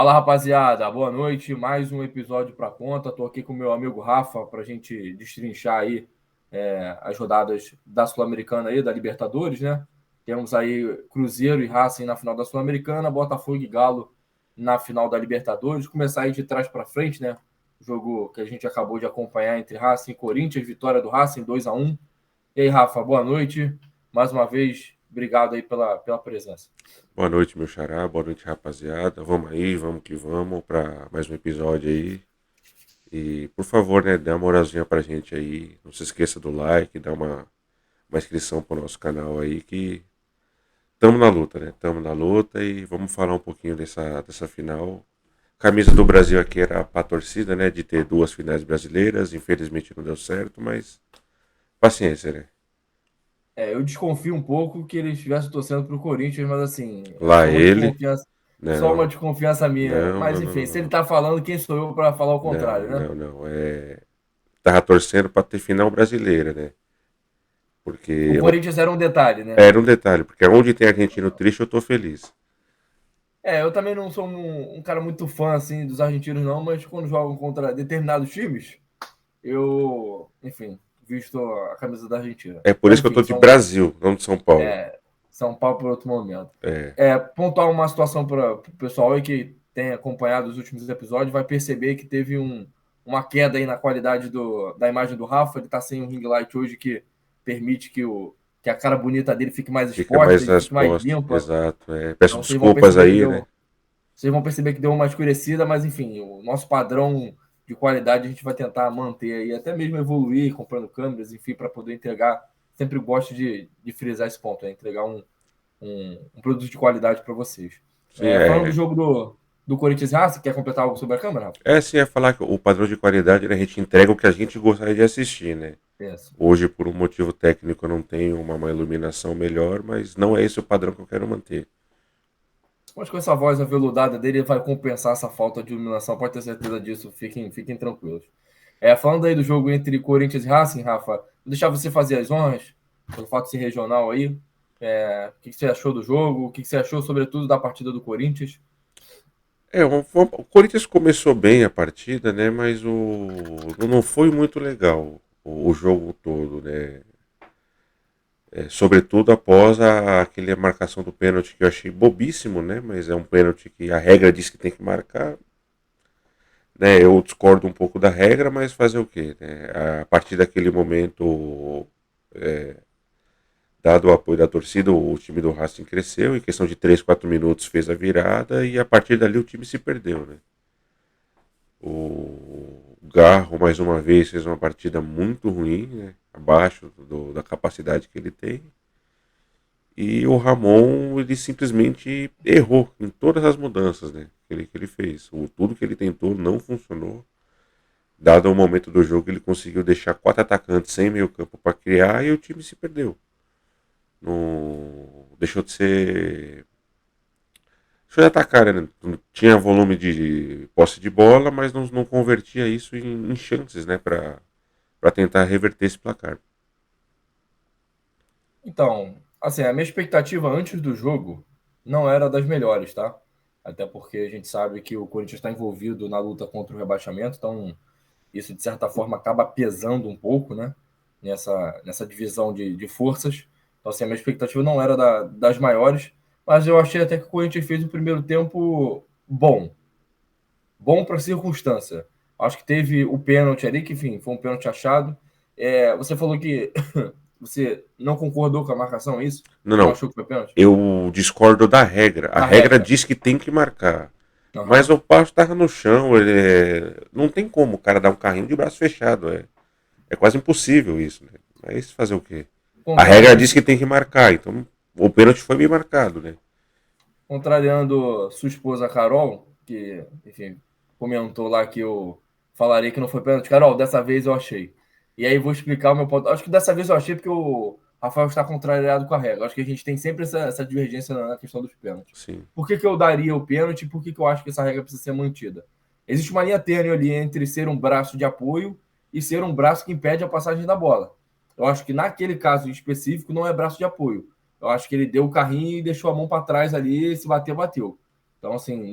Fala, rapaziada, boa noite. Mais um episódio para conta. Tô aqui com o meu amigo Rafa para a gente destrinchar aí as rodadas da Sul-Americana aí, da Libertadores, né? Temos aí Cruzeiro e Racing na final da Sul-Americana, Botafogo e Galo na final da Libertadores. Começar aí de trás para frente, né? O jogo que a gente acabou de acompanhar entre Racing e Corinthians, vitória do Racing 2-1. E aí, Rafa, boa noite. Mais uma vez, obrigado aí pela presença. Boa noite, meu xará. Boa noite, rapaziada. Vamos aí, vamos que vamos para mais um episódio aí. E, por favor, né, dá uma moralzinha pra gente aí. Não se esqueça do like, dá uma inscrição pro nosso canal aí que tamo na luta, né? Tamo na luta e vamos falar um pouquinho dessa final. Camisa do Brasil aqui era pra torcida, né, de ter duas finais brasileiras. Infelizmente não deu certo, mas paciência, né? Eu desconfio um pouco que ele estivesse torcendo para o Corinthians, mas assim, é Lá ele. só uma Não, desconfiança minha. não, Mas não, não, enfim, não, se ele não. está falando, quem sou eu para falar o Não, contrário, né? não, não. Tava torcendo pra ter final brasileira, né? O Porque Corinthians era um detalhe, né? era um detalhe, porque onde tem argentino triste eu tô feliz. Eu também não sou um cara muito fã assim dos argentinos, não, mas quando jogam contra determinados times, enfim, visto a camisa da Argentina. É por Mas isso que eu tô enfim, de Brasil, não de São Paulo. São Paulo por outro momento. É, Pontuar uma situação para o pessoal aí que tem acompanhado os últimos episódios, vai perceber que teve uma queda aí na qualidade da imagem do Rafa. Ele está sem um ring light hoje que permite que a cara bonita dele fique mais fica exposta mais e fique mais exposto, limpa. exato. Peço Então desculpas aí, né? vocês vão perceber que deu uma escurecida, mas enfim, o nosso padrão de qualidade a gente vai tentar manter aí, até mesmo evoluir, comprando câmeras, enfim, para poder entregar. Sempre gosto de frisar esse ponto, né? Entregar um produto de qualidade para vocês. Sim, Falando do jogo do Corinthians, você quer completar algo sobre a câmera, Rafa? sim, é falar que o padrão de qualidade, né, a gente entrega o que a gente gostaria de assistir, né? Isso. Hoje, por um motivo técnico, eu não tenho uma iluminação melhor, mas não é esse o padrão que eu quero manter. Acho que com essa voz aveludada dele ele vai compensar essa falta de iluminação, pode ter certeza disso, fiquem tranquilos. Falando aí do jogo entre Corinthians e Racing, Rafa, vou deixar você fazer as honras, pelo fato de ser regional aí. O que você achou do jogo? O que você achou, sobretudo, da partida do Corinthians? O Corinthians começou bem a partida, né? Mas não foi muito legal o jogo todo, né? Sobretudo após aquela marcação do pênalti que eu achei bobíssimo, né? Mas é um pênalti que a regra diz que tem que marcar, né? Eu discordo um pouco da regra, mas fazer o quê, né? A partir daquele momento, é, dado o apoio da torcida, o time do Racing cresceu. Em questão de 3, 4 minutos fez a virada e a partir dali o time se perdeu, né? O Garro, mais uma vez, fez uma partida muito ruim, né? Abaixo da capacidade que ele tem. E o Ramon, ele simplesmente errou em todas as mudanças, né, que ele fez. Tudo que ele tentou não funcionou. Dado o momento do jogo, ele conseguiu deixar quatro atacantes sem meio campo para criar e o time se perdeu. Não deixou de ser. Deixou de atacar, né? Não tinha volume de posse de bola, mas não convertia isso em chances, né, para tentar reverter esse placar. Então, assim, a minha expectativa antes do jogo não era das melhores, tá? Até porque a gente sabe que o Corinthians está envolvido na luta contra o rebaixamento, então isso de certa forma acaba pesando um pouco, né? Nessa divisão de forças. Então, assim, a minha expectativa não era das maiores, mas eu achei até que o Corinthians fez o primeiro tempo bom para a circunstância. Acho que teve o pênalti ali, que enfim, foi um pênalti achado. Você falou que você não concordou com a marcação, é isso? Não, Não não. achou que foi pênalti? Eu discordo da regra. A Da regra regra. diz que tem que marcar. Mas Aham. o Passo estava no chão. Não tem como o cara dar um carrinho de braço fechado. É quase impossível isso, né? Mas fazer o quê? A regra diz Contrariando, que tem que marcar. Então o pênalti foi bem marcado, né? contrariando sua esposa Carol, que, enfim, comentou lá que eu falaria que não foi pênalti. Carol, dessa vez eu achei. E aí vou explicar o meu ponto. Acho que dessa vez eu achei porque o Rafael está contrariado com a regra. Acho que a gente tem sempre essa divergência na questão dos pênaltis. Sim. Por que eu daria o pênalti e por que eu acho que essa regra precisa ser mantida? Existe uma linha tênue ali entre ser um braço de apoio e ser um braço que impede a passagem da bola. Eu acho que naquele caso específico não é braço de apoio. Eu acho que ele deu o carrinho e deixou a mão para trás ali, se bateu, bateu. Então, assim,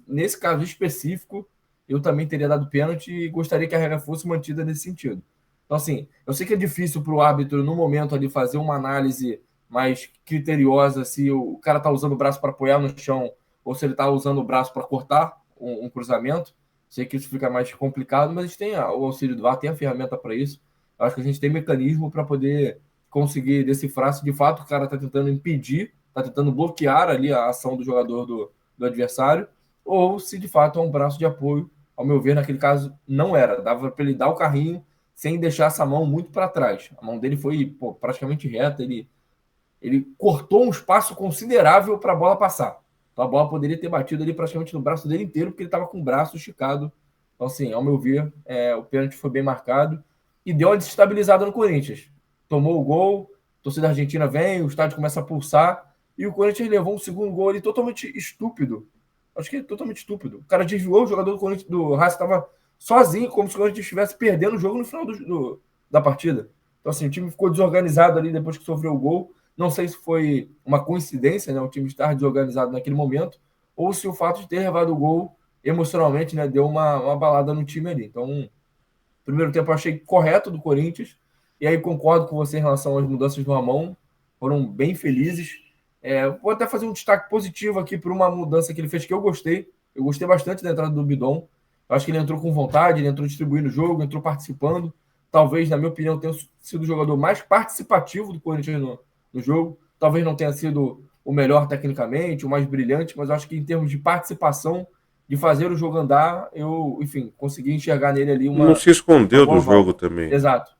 nesse caso específico, eu também teria dado pênalti e gostaria que a regra fosse mantida nesse sentido. Então, assim, eu sei que é difícil para o árbitro, no momento ali, fazer uma análise mais criteriosa se o cara está usando o braço para apoiar no chão ou se ele está usando o braço para cortar um cruzamento. Sei que isso fica mais complicado, mas a gente tem o auxílio do VAR, tem a ferramenta para isso. Eu acho que a gente tem mecanismo para poder conseguir decifrar se de fato o cara está tentando impedir, está tentando bloquear ali a ação do jogador do adversário, ou se de fato é um braço de apoio. Ao meu ver, naquele caso, não era. Dava para ele dar o carrinho sem deixar essa mão muito para trás. A mão dele foi praticamente reta, ele cortou um espaço considerável para a bola passar. Então a bola poderia ter batido ali praticamente no braço dele inteiro, porque ele estava com o braço esticado. Então, assim, ao meu ver, o pênalti foi bem marcado e deu uma desestabilizada no Corinthians. Tomou o gol, a torcida argentina vem, o estádio começa a pulsar e o Corinthians levou um segundo gol ali totalmente estúpido. Acho que é totalmente estúpido. O cara desviou, o jogador do Corinthians, do Racing estava sozinho, como se o Corinthians estivesse perdendo o jogo no final da partida. Então, assim, o time ficou desorganizado ali depois que sofreu o gol. Não sei se foi uma coincidência, né, o time estar desorganizado naquele momento, ou se o fato de ter levado o gol emocionalmente, né, deu uma balada no time ali. Então, primeiro tempo eu achei correto do Corinthians, e aí concordo com você em relação às mudanças do Ramon, foram bem felizes. Vou até fazer um destaque positivo aqui por uma mudança que ele fez que eu gostei bastante da entrada do Bidon, eu acho que ele entrou com vontade, ele entrou distribuindo o jogo, entrou participando, talvez, na minha opinião, tenha sido o jogador mais participativo do Corinthians no jogo, talvez não tenha sido o melhor tecnicamente, o mais brilhante, mas eu acho que em termos de participação, de fazer o jogo andar, eu, enfim, consegui enxergar nele ali Não se uma escondeu do boa jogo válvula. também. Exato.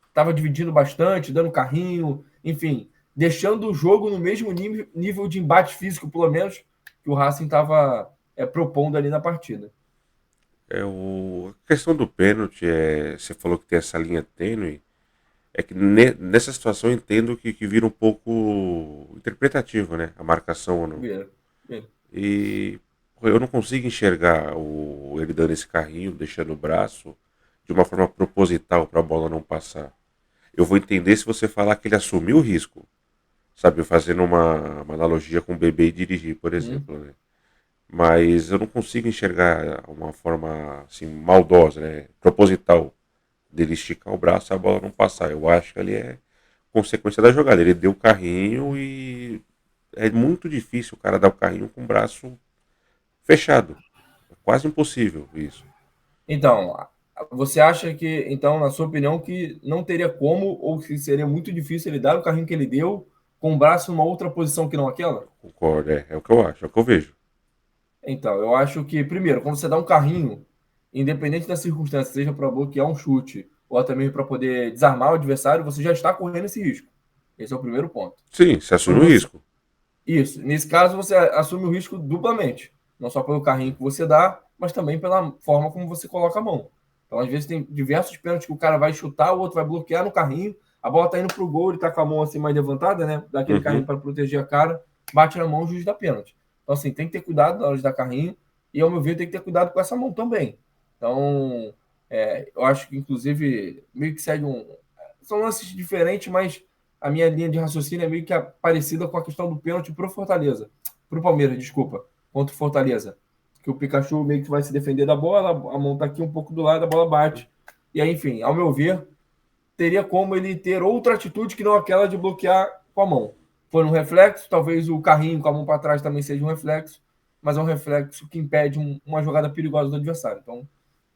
Estava dividindo bastante, dando carrinho, enfim, deixando o jogo no mesmo nível de embate físico, pelo menos, que o Racing estava propondo ali na partida. A questão do pênalti, você falou que tem essa linha tênue, é que nessa situação eu entendo que vira um pouco interpretativo, né? A marcação ou não. Vira, vira. E eu não consigo enxergar ele dando esse carrinho, deixando o braço, de uma forma proposital para a bola não passar. Eu vou entender se você falar que ele assumiu o risco, sabe? Fazendo uma analogia com o bebê e dirigir, por Uhum. exemplo, né? Mas eu não consigo enxergar uma forma assim maldosa, né? Proposital dele esticar o braço e a bola não passar. Eu acho que ali é consequência da jogada. Ele deu o carrinho e é muito difícil o cara dar o carrinho com o braço fechado. É quase impossível isso. Então, você acha que, então, na sua opinião, que não teria como, ou que seria muito difícil ele dar o carrinho que ele deu com o braço numa outra posição que não aquela? Concordo, é o que eu acho, é o que eu vejo. Então, eu acho que, primeiro, quando você dá um carrinho, independente da circunstância, seja para bloquear um chute ou até mesmo para poder desarmar o adversário, você já está correndo esse risco. Esse é o primeiro ponto. Sim, você assume Quando o você... risco. Isso. Nesse caso, você assume o risco duplamente. Não só pelo carrinho que você dá, mas também pela forma como você coloca a mão. Então, às vezes, tem diversos pênaltis que o cara vai chutar, o outro vai bloquear no carrinho, a bola tá indo pro gol, ele tá com a mão assim mais levantada, né? Dá aquele Uhum. carrinho para proteger a cara, bate na mão, o juiz dá pênalti. Então, assim, tem que ter cuidado na hora de dar carrinho, e ao meu ver, tem que ter cuidado com essa mão também. Então, eu acho que, inclusive, meio que segue um. São lances diferentes, mas a minha linha de raciocínio é meio que parecida com a questão do pênalti pro Fortaleza. Pro Palmeiras, desculpa. Contra o Fortaleza. Que o Pikachu meio que vai se defender da bola, a mão tá aqui um pouco do lado, a bola bate. E aí, enfim, ao meu ver, teria como ele ter outra atitude que não aquela de bloquear com a mão. Foi um reflexo, talvez o carrinho com a mão para trás também seja um reflexo, mas é um reflexo que impede uma jogada perigosa do adversário. Então,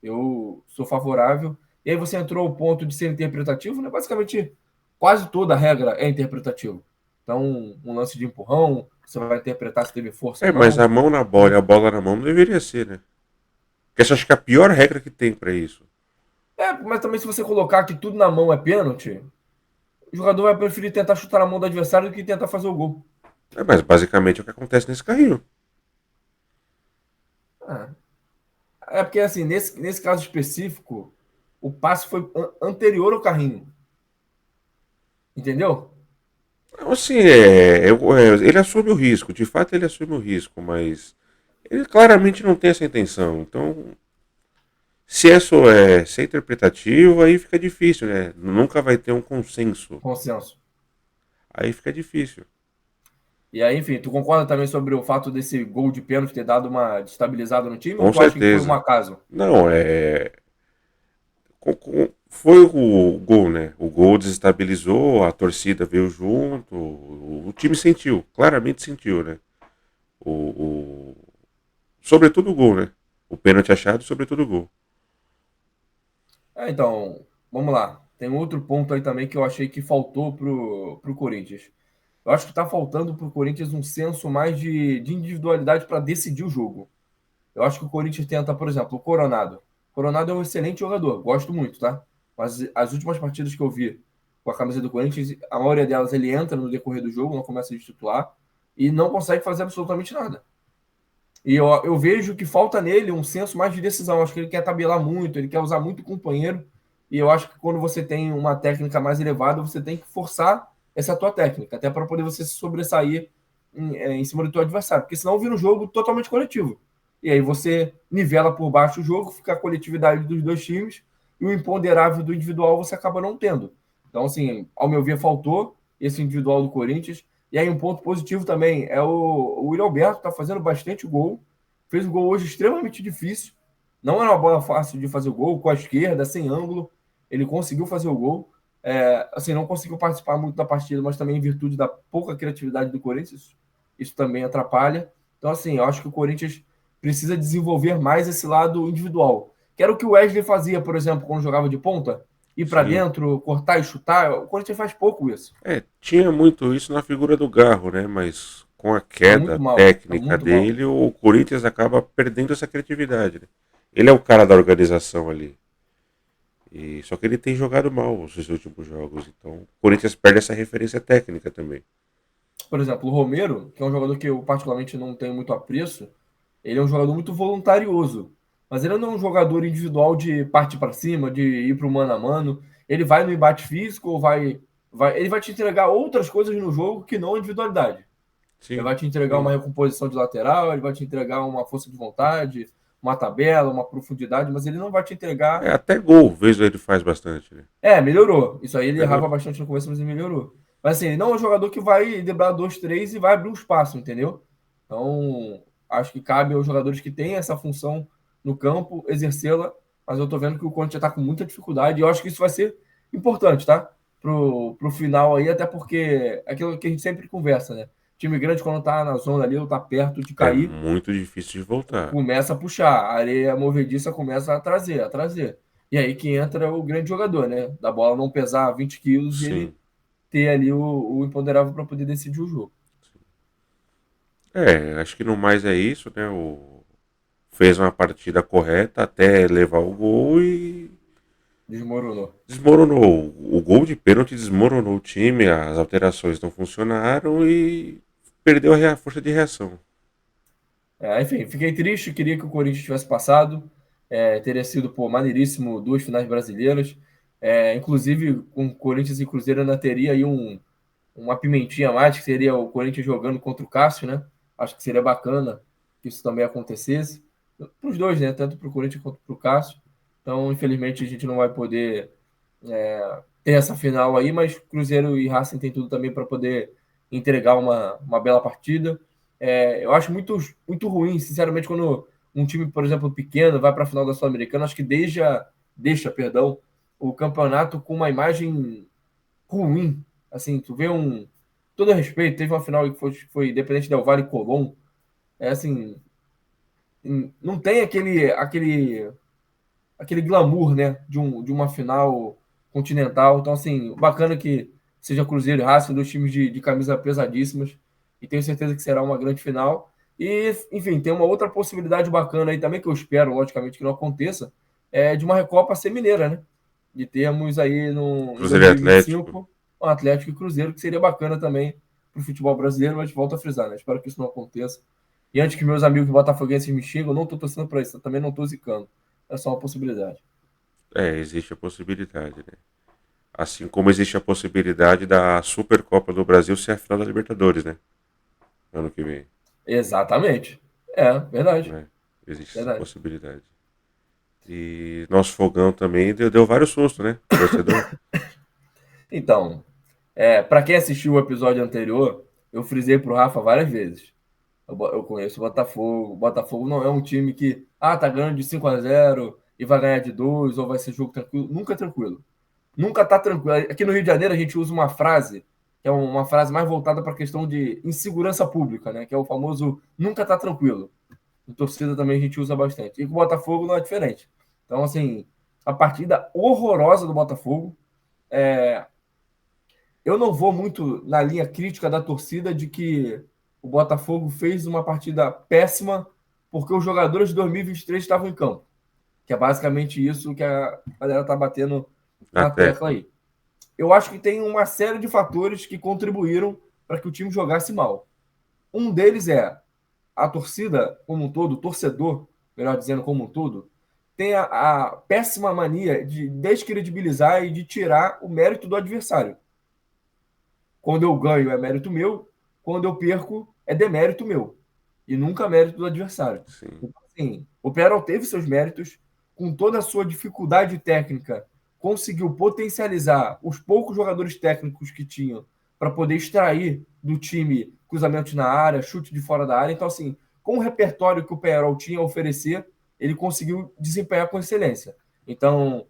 eu sou favorável. E aí você entrou ao ponto de ser interpretativo, né? Basicamente, quase toda a regra é interpretativa. Então, um lance de empurrão, você vai interpretar se teve força ou Mas a não. mão na bola e a bola na mão não deveria ser, né? Porque essa acho que é a pior regra que tem pra isso. Mas também se você colocar que tudo na mão é pênalti, o jogador vai preferir tentar chutar na mão do adversário do que tentar fazer o gol. Mas basicamente é o que acontece nesse carrinho. Ah, porque, assim, nesse caso específico, o passe foi anterior ao carrinho. Entendeu? Então, assim, ele assume o risco, de fato ele assume o risco, mas ele claramente não tem essa intenção. Então, se é interpretativo, aí fica difícil, né? Nunca vai ter um consenso. Consenso. Aí fica difícil. E aí, enfim, tu concorda também sobre o fato desse gol de pênalti ter dado uma destabilizada no time ou Com tu acha que foi um certeza. acaso? Não, foi o gol, né? O gol desestabilizou, a torcida veio junto, o time sentiu, claramente sentiu, né? O, sobretudo o gol, né? O pênalti achado, sobretudo o gol. Então, vamos lá. Tem um outro ponto aí também que eu achei que faltou pro Corinthians. Eu acho que tá faltando pro Corinthians um senso mais de individualidade para decidir o jogo. Eu acho que o Corinthians tenta, por exemplo, o Coronado. O Coronado é um excelente jogador, gosto muito, tá? Mas as últimas partidas que eu vi com a camisa do Corinthians, a maioria delas ele entra no decorrer do jogo, não começa a titular e não consegue fazer absolutamente nada. E eu vejo que falta nele um senso mais de decisão. Acho que ele quer tabelar muito, ele quer usar muito o companheiro. E eu acho que quando você tem uma técnica mais elevada, você tem que forçar essa tua técnica, até para poder você se sobressair em cima do teu adversário. Porque senão vira um jogo totalmente coletivo. E aí você nivela por baixo o jogo, fica a coletividade dos dois times e o imponderável do individual você acaba não tendo. Então, assim, ao meu ver, faltou esse individual do Corinthians. E aí um ponto positivo também é o William Alberto, tá fazendo bastante gol. Fez um gol hoje extremamente difícil. Não era uma bola fácil de fazer o gol, com a esquerda, sem ângulo. Ele conseguiu fazer o gol. Assim, não conseguiu participar muito da partida, mas também em virtude da pouca criatividade do Corinthians. Isso também atrapalha. Então, assim, eu acho que o Corinthians precisa desenvolver mais esse lado individual. Que era o que o Wesley fazia, por exemplo, quando jogava de ponta. Ir para Sim. dentro, cortar e chutar. O Corinthians faz pouco isso. Tinha muito isso na figura do Garro, né? Mas com a Tá queda muito mal. Tá técnica muito mal. dele, o Corinthians acaba perdendo essa criatividade, né? Ele é o cara da organização ali. E só que ele tem jogado mal os seus últimos jogos, então o Corinthians perde essa referência técnica também. Por exemplo, o Romero, que é um jogador que eu particularmente não tenho muito apreço, ele é um jogador muito voluntarioso. Mas ele não é um jogador individual de partir para cima, de ir para o mano a mano. Ele vai no embate físico ou ele vai te entregar outras coisas no jogo que não a individualidade. Ele Sim, vai te entregar uma sim. recomposição de lateral, ele vai te entregar uma força de vontade, uma tabela, uma profundidade, mas ele não vai te entregar. Até gol, vez ele faz bastante, né? Melhorou. Isso aí ele errava Melhorou. bastante no começo, mas ele melhorou. Mas assim, ele não é um jogador que vai driblar dois, três e vai abrir um espaço, entendeu? Então, acho que cabe aos jogadores que têm essa função no campo exercê-la, mas eu tô vendo que o Conte já tá com muita dificuldade e eu acho que isso vai ser importante, tá? Pro final aí, até porque é aquilo que a gente sempre conversa, né? Time grande, quando tá na zona ali ou tá perto de É cair, muito difícil de voltar. começa a puxar, a areia movediça começa a trazer, a trazer. E aí que entra o grande jogador, né? Da bola não pesar 20 quilos e ele Sim. ter ali o imponderável para poder decidir o jogo. Acho que no mais é isso, né? Fez uma partida correta até levar o gol e Desmoronou. desmoronou. O gol de pênalti desmoronou o time, as alterações não funcionaram e perdeu a força de reação. Enfim, fiquei triste, queria que o Corinthians tivesse passado. Teria sido, pô, maneiríssimo duas finais brasileiras. Inclusive, com Corinthians e Cruzeiro ainda teria aí uma pimentinha a mais, que seria o Corinthians jogando contra o Cássio, né? Acho que seria bacana que isso também acontecesse. Para os dois, né? Tanto para o Corinthians quanto para o Cássio. Então, infelizmente, a gente não vai poder ter essa final aí, mas Cruzeiro e Racing tem tudo também para poder entregar uma bela partida. Eu acho muito ruim, sinceramente, quando um time, por exemplo, pequeno vai para a final da Sul-Americana, acho que deixa, perdão, o campeonato com uma imagem ruim. Assim, tu vê um. Todo respeito, teve uma final que foi Independente Del Valle e Colón. Assim, não tem aquele glamour, né, de uma final continental. Então, assim, bacana que seja Cruzeiro e Racing, dois times de camisa pesadíssimas, e tenho certeza que será uma grande final. E, enfim, tem uma outra possibilidade bacana aí também, que eu espero, logicamente, que não aconteça, de uma Recopa ser mineira, né? De termos aí em Cruzeiro e Atlético. 2025 um Atlético e Cruzeiro, que seria bacana também para o futebol brasileiro, mas volto a frisar, né? Espero que isso não aconteça. E antes que meus amigos botafoguenses me xingam, eu não estou torcendo para isso, eu também não estou zicando. É só uma possibilidade. Existe a possibilidade, né? Assim como existe a possibilidade da Supercopa do Brasil ser a final da Libertadores, né? Ano que vem. Exatamente. Verdade. Né? Existe essa Verdade. possibilidade. E nosso fogão também deu vários sustos, né? Torcedor. Então, para quem assistiu o episódio anterior, eu frisei pro Rafa várias vezes. Eu conheço o Botafogo. O Botafogo não é um time que, tá ganhando de 5-0 e vai ganhar de 2 ou vai ser jogo tranquilo. Nunca é tranquilo. Nunca tá tranquilo. Aqui no Rio de Janeiro a gente usa uma frase, que é uma frase mais voltada para a questão de insegurança pública, né? Que é o famoso nunca tá tranquilo. Em torcida também a gente usa bastante. E com o Botafogo não é diferente. Então, assim, a partida horrorosa do Botafogo. Eu não vou muito na linha crítica da torcida de que o Botafogo fez uma partida péssima porque os jogadores de 2023 estavam em campo. Que é basicamente isso que a galera tá batendo Na na tecla tecla. aí. Eu acho que tem uma série de fatores que contribuíram para que o time jogasse mal. Um deles é a torcida como um todo, o torcedor, melhor dizendo, como um todo, tem a péssima mania de descredibilizar e de tirar o mérito do adversário. Quando eu ganho é mérito meu, quando eu perco é demérito meu. E nunca mérito do adversário. Sim. Então, assim, o Peral teve seus méritos, com toda a sua dificuldade técnica, conseguiu potencializar os poucos jogadores técnicos que tinham para poder extrair do time cruzamentos na área, chute de fora da área. Então, assim, com o repertório que o Peral tinha a oferecer, ele conseguiu desempenhar com excelência. Então,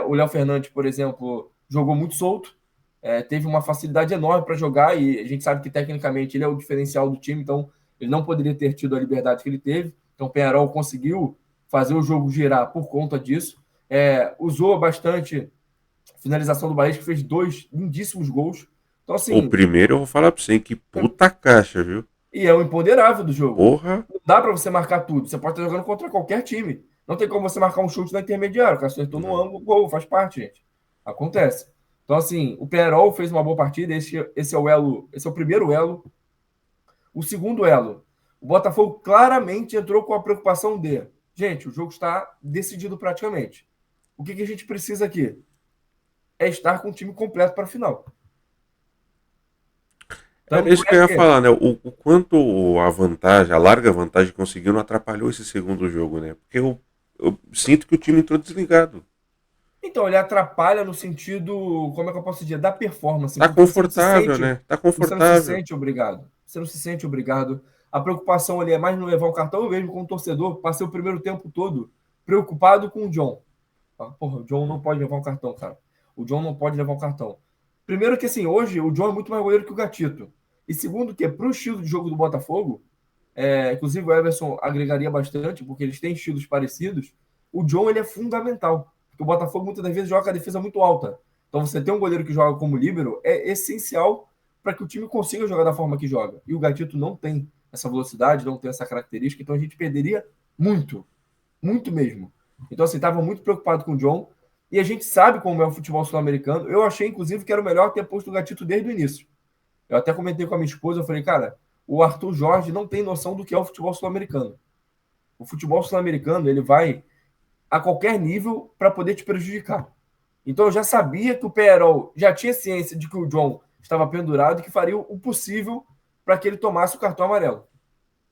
o Léo Fernandes, por exemplo, jogou muito solto, teve uma facilidade enorme para jogar e a gente sabe que tecnicamente ele é o diferencial do time, então ele não poderia ter tido a liberdade que ele teve. Então o Penharol conseguiu fazer o jogo girar por conta disso. Usou bastante finalização do Bahia, que fez 2 lindíssimos gols. Então, O assim, primeiro eu vou falar pra você, que puta caixa, viu? e é o imponderável do jogo. Porra. Não dá para você marcar tudo. Você pode estar jogando contra qualquer time. Não tem como você marcar um chute na intermediária. O cara acertou no Não. ângulo, gol, faz parte, gente. Acontece. Então, assim, o Penharol fez uma boa partida. Esse é o elo, esse é o primeiro elo. O segundo elo, o Botafogo claramente entrou com a preocupação de, gente, o jogo está decidido praticamente. O que a gente precisa aqui? É estar com o time completo para a final. Era Tanto isso que eu é ia que, falar, né? O quanto a vantagem, a larga vantagem conseguiu não atrapalhou esse segundo jogo, né? Porque eu sinto que o time entrou desligado. então, ele atrapalha no sentido, como é que eu posso dizer, da performance, Tá porque confortável, né? Tá você não se confortável. sente obrigado. Você não se sente obrigado. A preocupação ali é mais não levar um cartão. Eu mesmo, como torcedor, passei o primeiro tempo todo preocupado com o John. Porra, o John não pode levar um cartão, cara. O John não pode levar um cartão. Primeiro que, assim, hoje o John é muito mais goleiro que o Gatito. E segundo que, para o estilo de jogo do Botafogo, inclusive o Everson agregaria bastante, porque eles têm estilos parecidos, o John ele é fundamental. Porque o Botafogo muitas das vezes joga com a defesa muito alta. Então você ter um goleiro que joga como líbero é essencial para que o time consiga jogar da forma que joga. E o Gatito não tem essa velocidade, não tem essa característica, então a gente perderia muito, muito mesmo. Então, assim, estava muito preocupado com o John. E a gente sabe como é o futebol sul-americano. Eu achei, inclusive, que era o melhor ter posto o Gatito desde o início. Eu até comentei com a minha esposa, eu falei, cara, o Arthur Jorge não tem noção do que é o futebol sul-americano. O futebol sul-americano, ele vai a qualquer nível para poder te prejudicar. Então eu já sabia que o Pearol já tinha ciência de que o John estava pendurado e que faria o possível para que ele tomasse o cartão amarelo.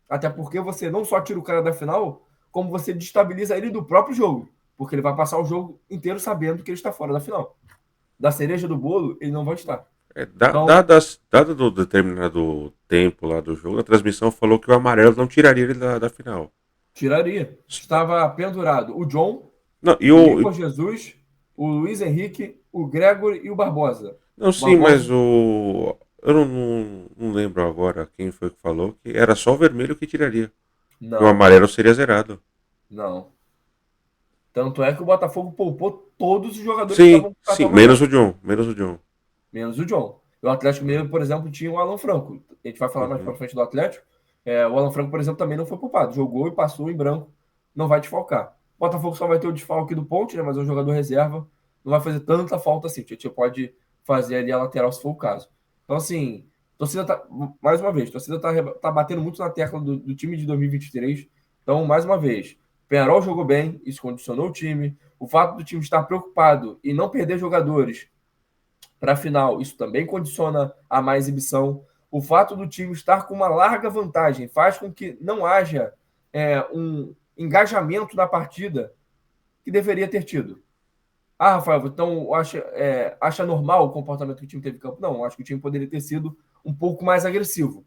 Até porque você não só tira o cara da final, como você destabiliza ele do próprio jogo. Porque ele vai passar o jogo inteiro sabendo que ele está fora da final. Da cereja do bolo, ele não vai estar. Então, Dado do determinado tempo lá do jogo, a transmissão falou que o amarelo não tiraria ele da final. tiraria. Estava pendurado o John, Não, o Igor Jesus, o Luiz Henrique, o Gregory e o Barbosa. não, O sim, mas Barbosa, o. Eu não lembro agora quem foi que falou que era só o vermelho que tiraria. E o não, amarelo seria zerado. não. Tanto é que o Botafogo poupou todos os jogadores que Sim, estavam com sim, cartão menos o amarelo, John. Menos o John. menos o John. O Atlético Mineiro, por exemplo, tinha o Alan Franco. A gente vai falar mais para Uhum. frente do Atlético. O Alan Franco, por exemplo, também não foi poupado. Jogou e passou em branco. Não vai desfalcar. O Botafogo só vai ter o desfalque do Ponte, né? Mas é um jogador reserva. Não vai fazer tanta falta assim. O Tietchan pode fazer ali a lateral se for o caso. Então, assim, a torcida tá. Mais uma vez, a torcida tá batendo muito na tecla do time de 2023. Então, mais uma vez, o Penharol jogou bem, isso condicionou o time. O fato do time estar preocupado e não perder jogadores para a final, isso também condiciona a má exibição. O fato do time estar com uma larga vantagem faz com que não haja um engajamento na partida que deveria ter tido. Rafael, então acha normal o comportamento que o time teve em campo? Não, acho que o time poderia ter sido um pouco mais agressivo.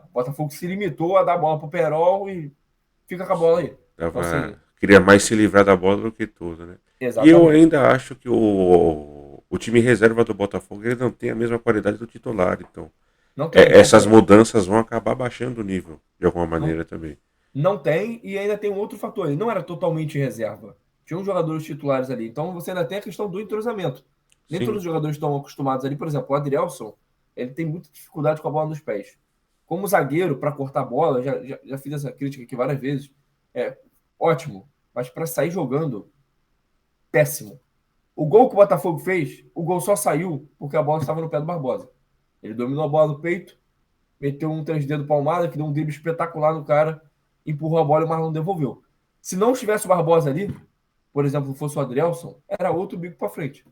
O Botafogo se limitou a dar a bola para o Perol e fica com a bola aí. Então, assim, Queria mais se livrar da bola do que tudo, né? E eu exatamente. ainda acho que o time reserva do Botafogo ele não tem a mesma qualidade do titular. Então, Não tem, não essas tem. mudanças vão acabar baixando o nível, de alguma Não, maneira também. não tem, e ainda tem um outro fator. Ele não era totalmente reserva. Tinha uns jogadores titulares ali. Então você ainda tem a questão do entrosamento. Nem todos Sim, os jogadores estão acostumados ali. Por exemplo, o Adrielson, ele tem muita dificuldade com a bola nos pés. Como zagueiro, para cortar a bola, já fiz essa crítica aqui várias vezes. É ótimo. Mas para sair jogando, péssimo. O gol que o Botafogo fez, o gol só saiu porque a bola estava no pé do Barbosa. Ele dominou a bola no peito, meteu um três dedos palmada, que deu um drible espetacular no cara, empurrou a bola e o Marlon devolveu. Se não tivesse o Barbosa ali, por exemplo, fosse o Adrielson, era outro bico para frente,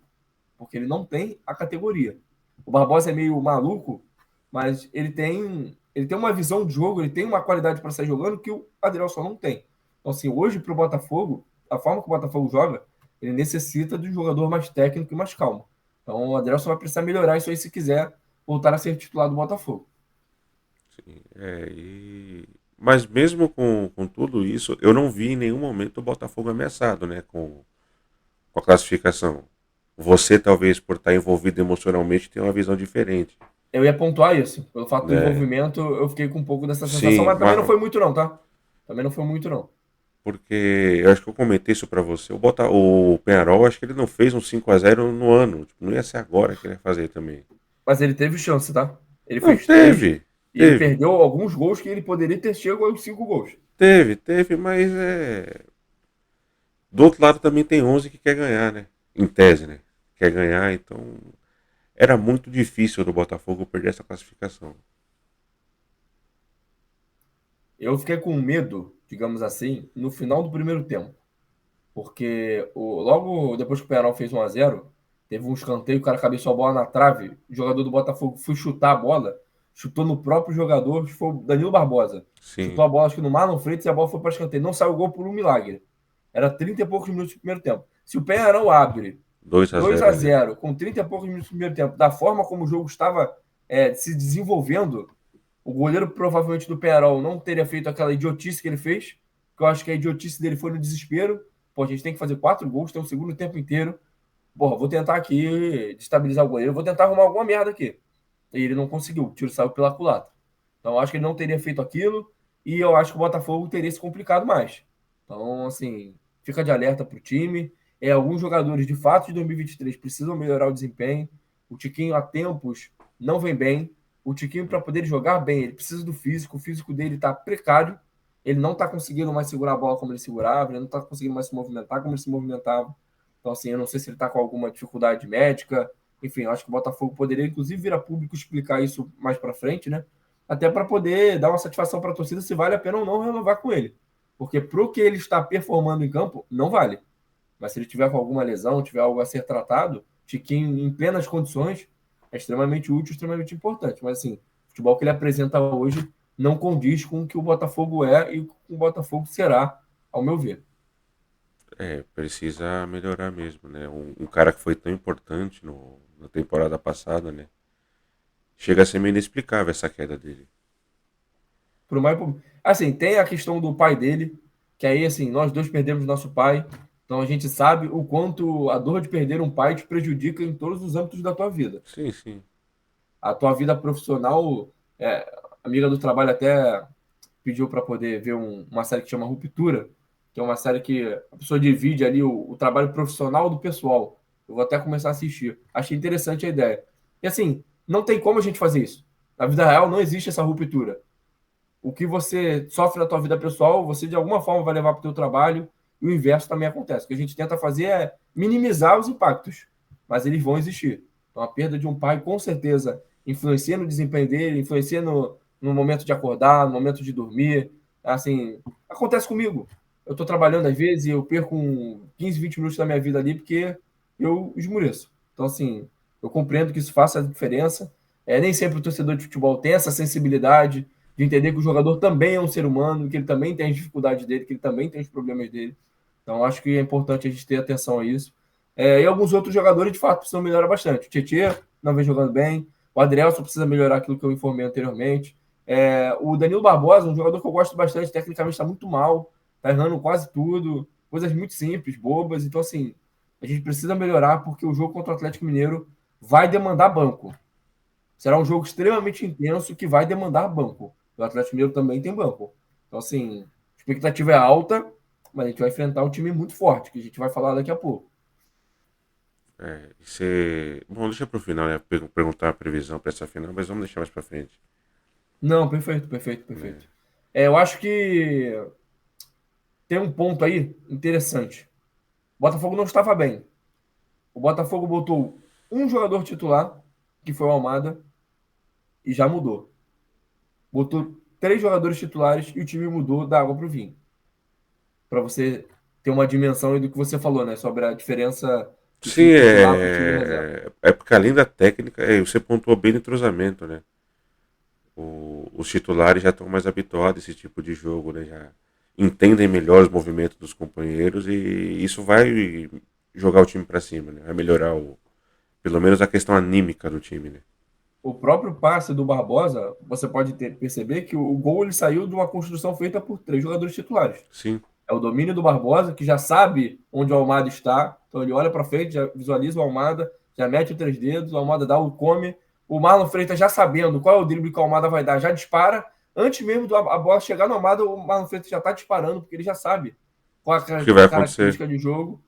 porque ele não tem a categoria. O Barbosa é meio maluco, mas ele tem uma visão de jogo, ele tem uma qualidade para sair jogando que o Adrielson não tem. Então, assim, hoje para o Botafogo, a forma que o Botafogo joga, ele necessita de um jogador mais técnico e mais calmo. Então, o Adrielson vai precisar melhorar isso aí se quiser voltar a ser titular do Botafogo. sim. Mas mesmo com tudo isso, eu não vi em nenhum momento o Botafogo ameaçado, né? Com a classificação. Você, talvez, por estar envolvido emocionalmente, tem uma visão diferente. Eu ia pontuar isso. Pelo fato do Né? envolvimento, eu fiquei com um pouco dessa sensação, Sim, mas também não foi muito, não, tá? Também não foi muito, não. porque eu acho que eu comentei isso pra você. O Penharol, acho que ele não fez um 5-0 no ano. Tipo, não ia ser agora que ele ia fazer também. Mas ele teve chance, tá? Ele Não, fez três teve. e ele Teve. perdeu alguns gols que ele poderia ter chegado aos 5 gols. Teve, mas do outro lado também tem 11 que quer ganhar, né? Em tese, né? Quer ganhar, então era muito difícil do Botafogo perder essa classificação. Eu fiquei com medo, digamos assim, no final do primeiro tempo. Porque logo depois que o Penal fez 1-0, teve um escanteio, o cara cabeceou a bola na trave, o jogador do Botafogo foi chutar a bola, chutou no próprio jogador, que foi o Danilo Barbosa. Sim, Chutou a bola, acho que no Marlon Freitas, e a bola foi para escanteio. Não saiu o gol por um milagre. Era 30 e poucos minutos do primeiro tempo. Se o Penharol abre 2 2-0 a ali. 0 com 30 e poucos minutos do primeiro tempo, da forma como o jogo estava se desenvolvendo, o goleiro provavelmente do Penharol não teria feito aquela idiotice que ele fez, que eu acho que a idiotice dele foi no desespero. Pô, a gente tem que fazer 4 gols, tem o segundo tempo inteiro. Porra, vou tentar aqui destabilizar o goleiro, vou tentar arrumar alguma merda aqui. E ele não conseguiu, o tiro saiu pela culatra. Então, eu acho que ele não teria feito aquilo e eu acho que o Botafogo teria se complicado mais. Então, assim, fica de alerta para o time. Alguns jogadores, de fato, de 2023 precisam melhorar o desempenho. O Tiquinho, há tempos, não vem bem. O Tiquinho, para poder jogar bem, ele precisa do físico. O físico dele está precário. Ele não está conseguindo mais segurar a bola como ele segurava. Ele não está conseguindo mais se movimentar como ele se movimentava. Então, assim, eu não sei se ele está com alguma dificuldade médica. Enfim, eu acho que o Botafogo poderia, inclusive, vir a público explicar isso mais para frente, né? Até para poder dar uma satisfação para a torcida se vale a pena ou não renovar com ele. Porque pro que ele está performando em campo, não vale. Mas se ele tiver com alguma lesão, tiver algo a ser tratado, Tiquinho em plenas condições, é extremamente útil, extremamente importante. Mas assim, o futebol que ele apresenta hoje não condiz com o que o Botafogo é e com o Botafogo será, ao meu ver. Precisa melhorar mesmo, né? Um cara que foi tão importante na temporada passada, né? Chega a ser meio inexplicável essa queda dele. Por mais, assim, tem a questão do pai dele, que aí, assim, nós dois perdemos nosso pai, então a gente sabe o quanto a dor de perder um pai te prejudica em todos os âmbitos da tua vida. Sim, sim. A tua vida profissional, amiga do trabalho até pediu para poder ver uma série que chama Ruptura, que é uma série que a pessoa divide ali o trabalho profissional do pessoal. Eu vou até começar a assistir. Achei interessante a ideia. E assim, não tem como a gente fazer isso. Na vida real não existe essa ruptura. O que você sofre na tua vida pessoal, você de alguma forma vai levar para o teu trabalho, e o inverso também acontece. O que a gente tenta fazer é minimizar os impactos, mas eles vão existir. Então, a perda de um pai, com certeza, influencia no desempenho dele, influencia no momento de acordar, no momento de dormir. Assim, acontece comigo. Eu estou trabalhando às vezes e eu perco 15, 20 minutos da minha vida ali porque eu esmoreço. Então, assim, eu compreendo que isso faça a diferença. Nem sempre o torcedor de futebol tem essa sensibilidade de entender que o jogador também é um ser humano, que ele também tem as dificuldades dele, que ele também tem os problemas dele. Então, acho que é importante a gente ter atenção a isso. E alguns outros jogadores, de fato, precisam melhorar bastante. O Tietchan não vem jogando bem. O Adrielson precisa melhorar aquilo que eu informei anteriormente. O Danilo Barbosa, um jogador que eu gosto bastante, tecnicamente está muito mal, está errando quase tudo, coisas muito simples, bobas. Então, assim, a gente precisa melhorar porque o jogo contra o Atlético Mineiro vai demandar banco. Será um jogo extremamente intenso que vai demandar banco. O Atlético Mineiro também tem banco. Então, assim, a expectativa é alta, mas a gente vai enfrentar um time muito forte, que a gente vai falar daqui a pouco. Bom, deixa pro final, né? Perguntar a previsão para essa final, mas vamos deixar mais para frente. Não, perfeito, perfeito, Né? perfeito. Eu acho que tem um ponto aí interessante. O Botafogo não estava bem. O Botafogo botou um jogador titular, que foi o Almada, e já mudou. Botou três jogadores titulares e o time mudou da água para o vinho. Para você ter uma dimensão aí do que você falou, né? Sobre a diferença do Sim, time titular para o time reserva. é porque além da técnica, você pontuou bem no entrosamento, né? Os titulares já estão mais habituados a esse tipo de jogo, né? Já entendem melhor os movimentos dos companheiros e isso vai jogar o time para cima, né? Vai melhorar pelo menos a questão anímica do time, né? O próprio passe do Barbosa, você pode perceber que o gol ele saiu de uma construção feita por três jogadores titulares. Sim, É o domínio do Barbosa, que já sabe onde o Almada está. Então ele olha para frente, já visualiza o Almada, já mete os três dedos, o Almada dá o come. O Marlon Freitas já sabendo qual é o drible que o Almada vai dar, já dispara. Antes mesmo a bola chegar no Almada, o Marlon Freitas já está disparando, porque ele já sabe qual o que vai a acontecer? característica de jogo,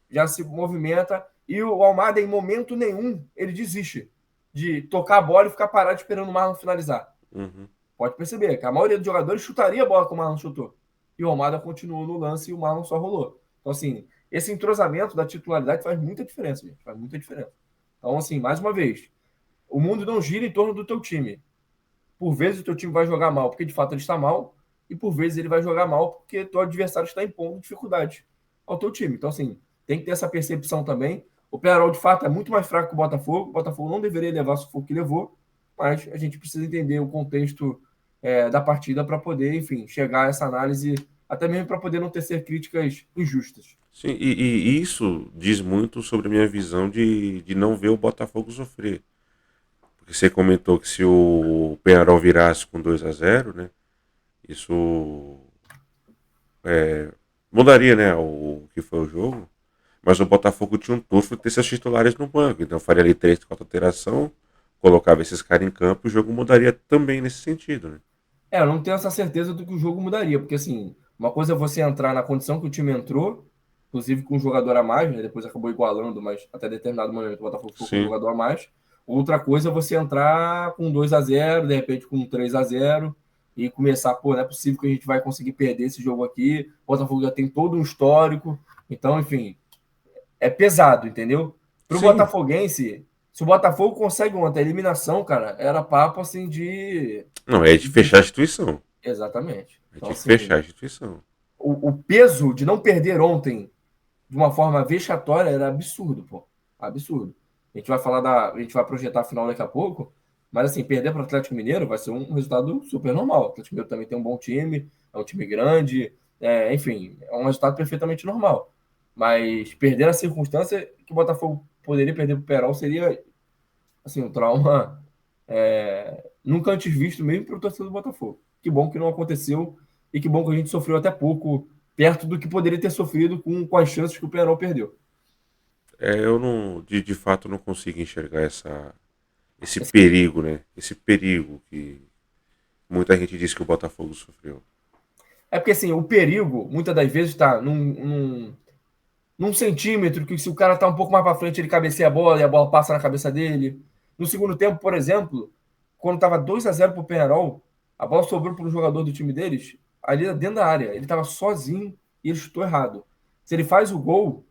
já se movimenta. E o Almada, em momento nenhum, ele desiste de tocar a bola e ficar parado esperando o Marlon finalizar. Uhum. Pode perceber que a maioria dos jogadores chutaria a bola como o Marlon chutou. E o Almada continuou no lance e o Marlon só rolou. Então, assim, esse entrosamento da titularidade faz muita diferença, gente. Faz muita diferença. Então, assim, mais uma vez, o mundo não gira em torno do teu time. Por vezes o teu time vai jogar mal porque de fato ele está mal, e por vezes ele vai jogar mal porque teu adversário está impondo dificuldade ao teu time. Então, assim, tem que ter essa percepção também. O Penharol, de fato, é muito mais fraco que o Botafogo. O Botafogo não deveria levar o sufoco que levou, mas a gente precisa entender o contexto da partida para poder, enfim, chegar a essa análise, até mesmo para poder não tecer críticas injustas. Sim, e isso diz muito sobre a minha visão de não ver o Botafogo sofrer. Porque você comentou que se o Penharol virasse com 2-0, né? Isso mudaria, né, o que foi o jogo. Mas o Botafogo tinha um tufo de ter seus titulares no banco. Então faria ali 3, 4 alteração, colocava esses caras em campo e o jogo mudaria também nesse sentido, né? Eu não tenho essa certeza do que o jogo mudaria, porque assim, uma coisa é você entrar na condição que o time entrou, inclusive com um jogador a mais, né? Depois acabou igualando, mas até determinado momento o Botafogo ficou com um Sim, jogador a mais. Outra coisa é você entrar com 2-0, de repente com 3-0 e começar, pô, não é possível que a gente vai conseguir perder esse jogo aqui. O Botafogo já tem todo um histórico, então, enfim, é pesado, entendeu? Pro sim. Botafoguense, se o Botafogo consegue ontem a eliminação, cara, era papo assim de. Não, é de fechar a instituição. Exatamente. É Então, de fechar assim, a instituição. o peso de não perder ontem de uma forma vexatória era absurdo, pô. Absurdo. A gente vai falar a gente vai projetar a final daqui a pouco, mas assim, perder para o Atlético Mineiro vai ser um resultado super normal. O Atlético Mineiro também tem um bom time, é um time grande, enfim, é um resultado perfeitamente normal. Mas perder na circunstância que o Botafogo poderia perder para o Perol seria assim, um trauma nunca antes visto mesmo para o torcedor do Botafogo. Que bom que não aconteceu e que bom que a gente sofreu até pouco perto do que poderia ter sofrido com as chances que o Penarol perdeu. Eu não, de fato, não consigo enxergar esse perigo, né? Esse perigo que muita gente diz que o Botafogo sofreu. É porque assim, o perigo, muitas das vezes, está num centímetro, que se o cara está um pouco mais para frente, ele cabeceia a bola e a bola passa na cabeça dele. No segundo tempo, por exemplo, quando estava 2-0 para o Penarol, a bola sobrou para um jogador do time deles, ali dentro da área. Ele estava sozinho e ele chutou errado. Se ele faz o gol,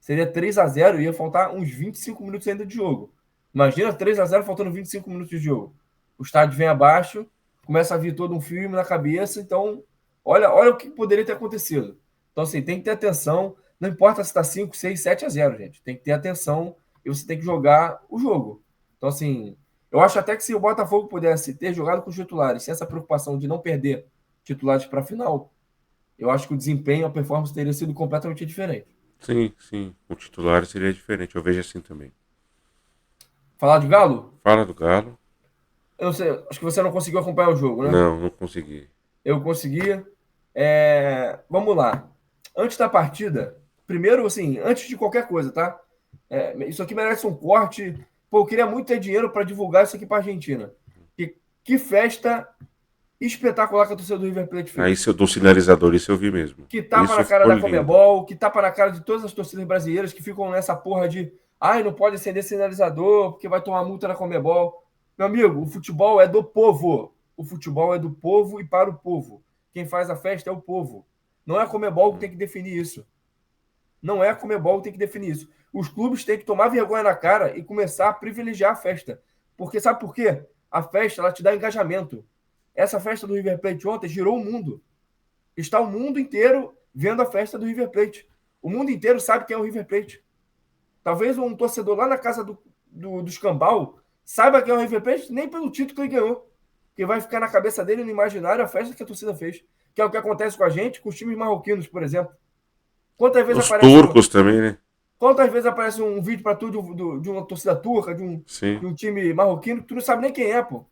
seria 3-0 e ia faltar uns 25 minutos ainda de jogo. Imagina 3-0 faltando 25 minutos de jogo. O estádio vem abaixo, começa a vir todo um filme na cabeça, então olha o que poderia ter acontecido. Então, assim, tem que ter atenção. Não importa se está 5, 6, 7-0, gente. Tem que ter atenção e você tem que jogar o jogo. Então, assim, eu acho até que se o Botafogo pudesse ter jogado com os titulares, sem essa preocupação de não perder titulares para a final, eu acho que o desempenho, a performance teria sido completamente diferente. Sim, sim. O titular seria diferente. Eu vejo assim também. Falar de Galo? Fala do Galo. Eu não sei, acho que você não conseguiu acompanhar o jogo, né? Não, não consegui. Eu conseguia. Vamos lá. Antes da partida, primeiro, assim, antes de qualquer coisa, tá? Isso aqui merece um corte. Pô, eu queria muito ter dinheiro para divulgar isso aqui para Argentina. Que festa espetacular que a torcida do River Plate Aí fez. se eu dou sinalizador, isso eu vi mesmo. Que tapa Isso na cara ficou da lindo. Conmebol, que tapa na cara de todas as torcidas brasileiras que ficam nessa porra de ai, não pode acender sinalizador porque vai tomar multa na Conmebol. Meu amigo, o futebol é do povo. O futebol é do povo e para o povo. Quem faz a festa é o povo. Não é a Conmebol que tem que definir isso. Não é a Conmebol que tem que definir isso. Os clubes têm que tomar vergonha na cara e começar a privilegiar a festa. Porque sabe por quê? A festa ela te dá engajamento. Essa festa do River Plate ontem girou o mundo. Está o mundo inteiro vendo a festa do River Plate. O mundo inteiro sabe quem é o River Plate. Talvez um torcedor lá na casa do Escambau saiba quem é o River Plate nem pelo título que ele ganhou. Porque vai ficar na cabeça dele, no imaginário, a festa que a torcida fez. Que é o que acontece com a gente, com os times marroquinos, por exemplo. Quantas vezes Os aparece um, turcos também, né? quantas vezes aparece um vídeo para tu de uma torcida turca, Sim, de um time marroquino, que tu não sabe nem quem é, pô.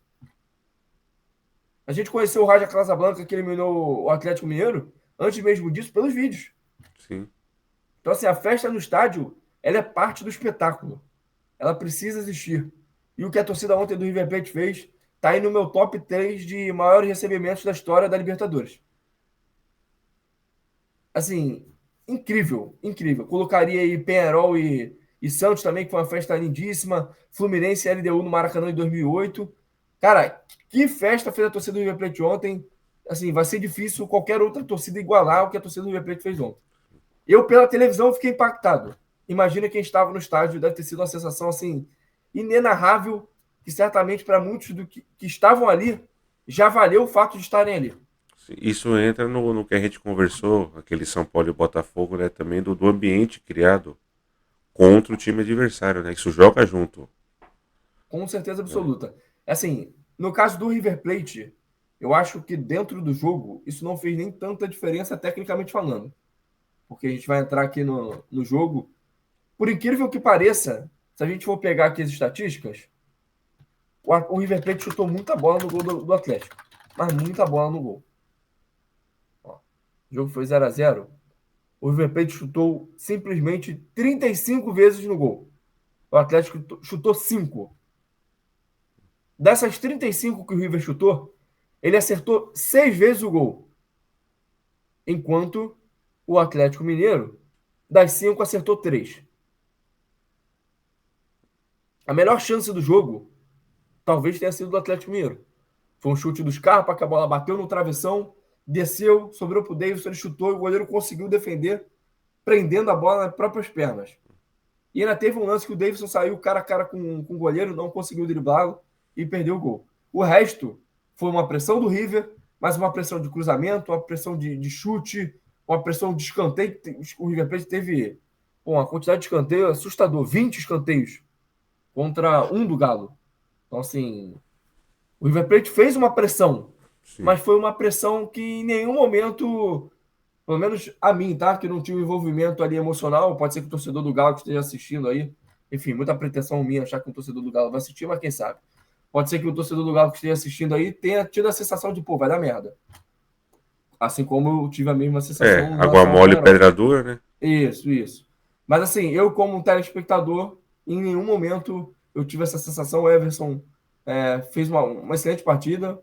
A gente conheceu o Raja Casablanca, que eliminou o Atlético Mineiro, antes mesmo disso, pelos vídeos. sim. Então, assim, a festa no estádio, ela é parte do espetáculo. Ela precisa existir. E o que a torcida ontem do River Plate fez está aí no meu top 3 de maiores recebimentos da história da Libertadores. Assim, incrível, incrível. Colocaria aí Penharol e Santos também, que foi uma festa lindíssima. Fluminense e LDU no Maracanã em 2008. Cara, que festa fez a torcida do River Plate ontem. Assim, vai ser difícil qualquer outra torcida igualar o que a torcida do River Plate fez ontem. Eu, pela televisão, fiquei impactado. Imagina quem estava no estádio, deve ter sido uma sensação assim inenarrável, que certamente para muitos que estavam ali já valeu o fato de estarem ali. Isso entra no que a gente conversou, aquele São Paulo e Botafogo, né? Também do ambiente criado contra o time adversário, né? Isso joga junto. Com certeza Né? absoluta. Assim, no caso do River Plate, eu acho que dentro do jogo isso não fez nem tanta diferença tecnicamente falando. Porque a gente vai entrar aqui no jogo. Por incrível que pareça, se a gente for pegar aqui as estatísticas, o River Plate chutou muita bola no gol do Atlético. Mas muita bola no gol. Ó, o jogo foi 0-0. O River Plate chutou simplesmente 35 vezes no gol. O Atlético chutou 5. Dessas 35 que o River chutou, ele acertou 6 vezes o gol. Enquanto o Atlético Mineiro, das 5, acertou 3. A melhor chance do jogo talvez tenha sido do Atlético Mineiro. Foi um chute do Scarpa, que a bola bateu no travessão, desceu, sobrou para o Davidson, ele chutou e o goleiro conseguiu defender, prendendo a bola nas próprias pernas. E ainda teve um lance que o Davidson saiu cara a cara com o goleiro, não conseguiu driblá-lo e perdeu o gol. O resto foi uma pressão do River, mais uma pressão de cruzamento, uma pressão de chute, uma pressão de escanteio. O River Plate teve uma quantidade de escanteio assustador, 20 escanteios contra um do Galo. Então, assim, o River Plate fez uma pressão, Sim. mas foi uma pressão que em nenhum momento, pelo menos a mim, tá? Que não tinha um envolvimento ali emocional. Pode ser que o torcedor do Galo que esteja assistindo aí, enfim, muita pretensão minha achar que o torcedor do Galo vai assistir, mas quem sabe? Pode ser que o torcedor do Galo que esteja assistindo aí tenha tido a sensação de, pô, vai dar merda. Assim como eu tive a mesma É, sensação em água relação ao mole e Penharol. pedra dura, né? Isso, isso. Mas assim, eu como um telespectador, em nenhum momento eu tive essa sensação. O Everson fez uma excelente partida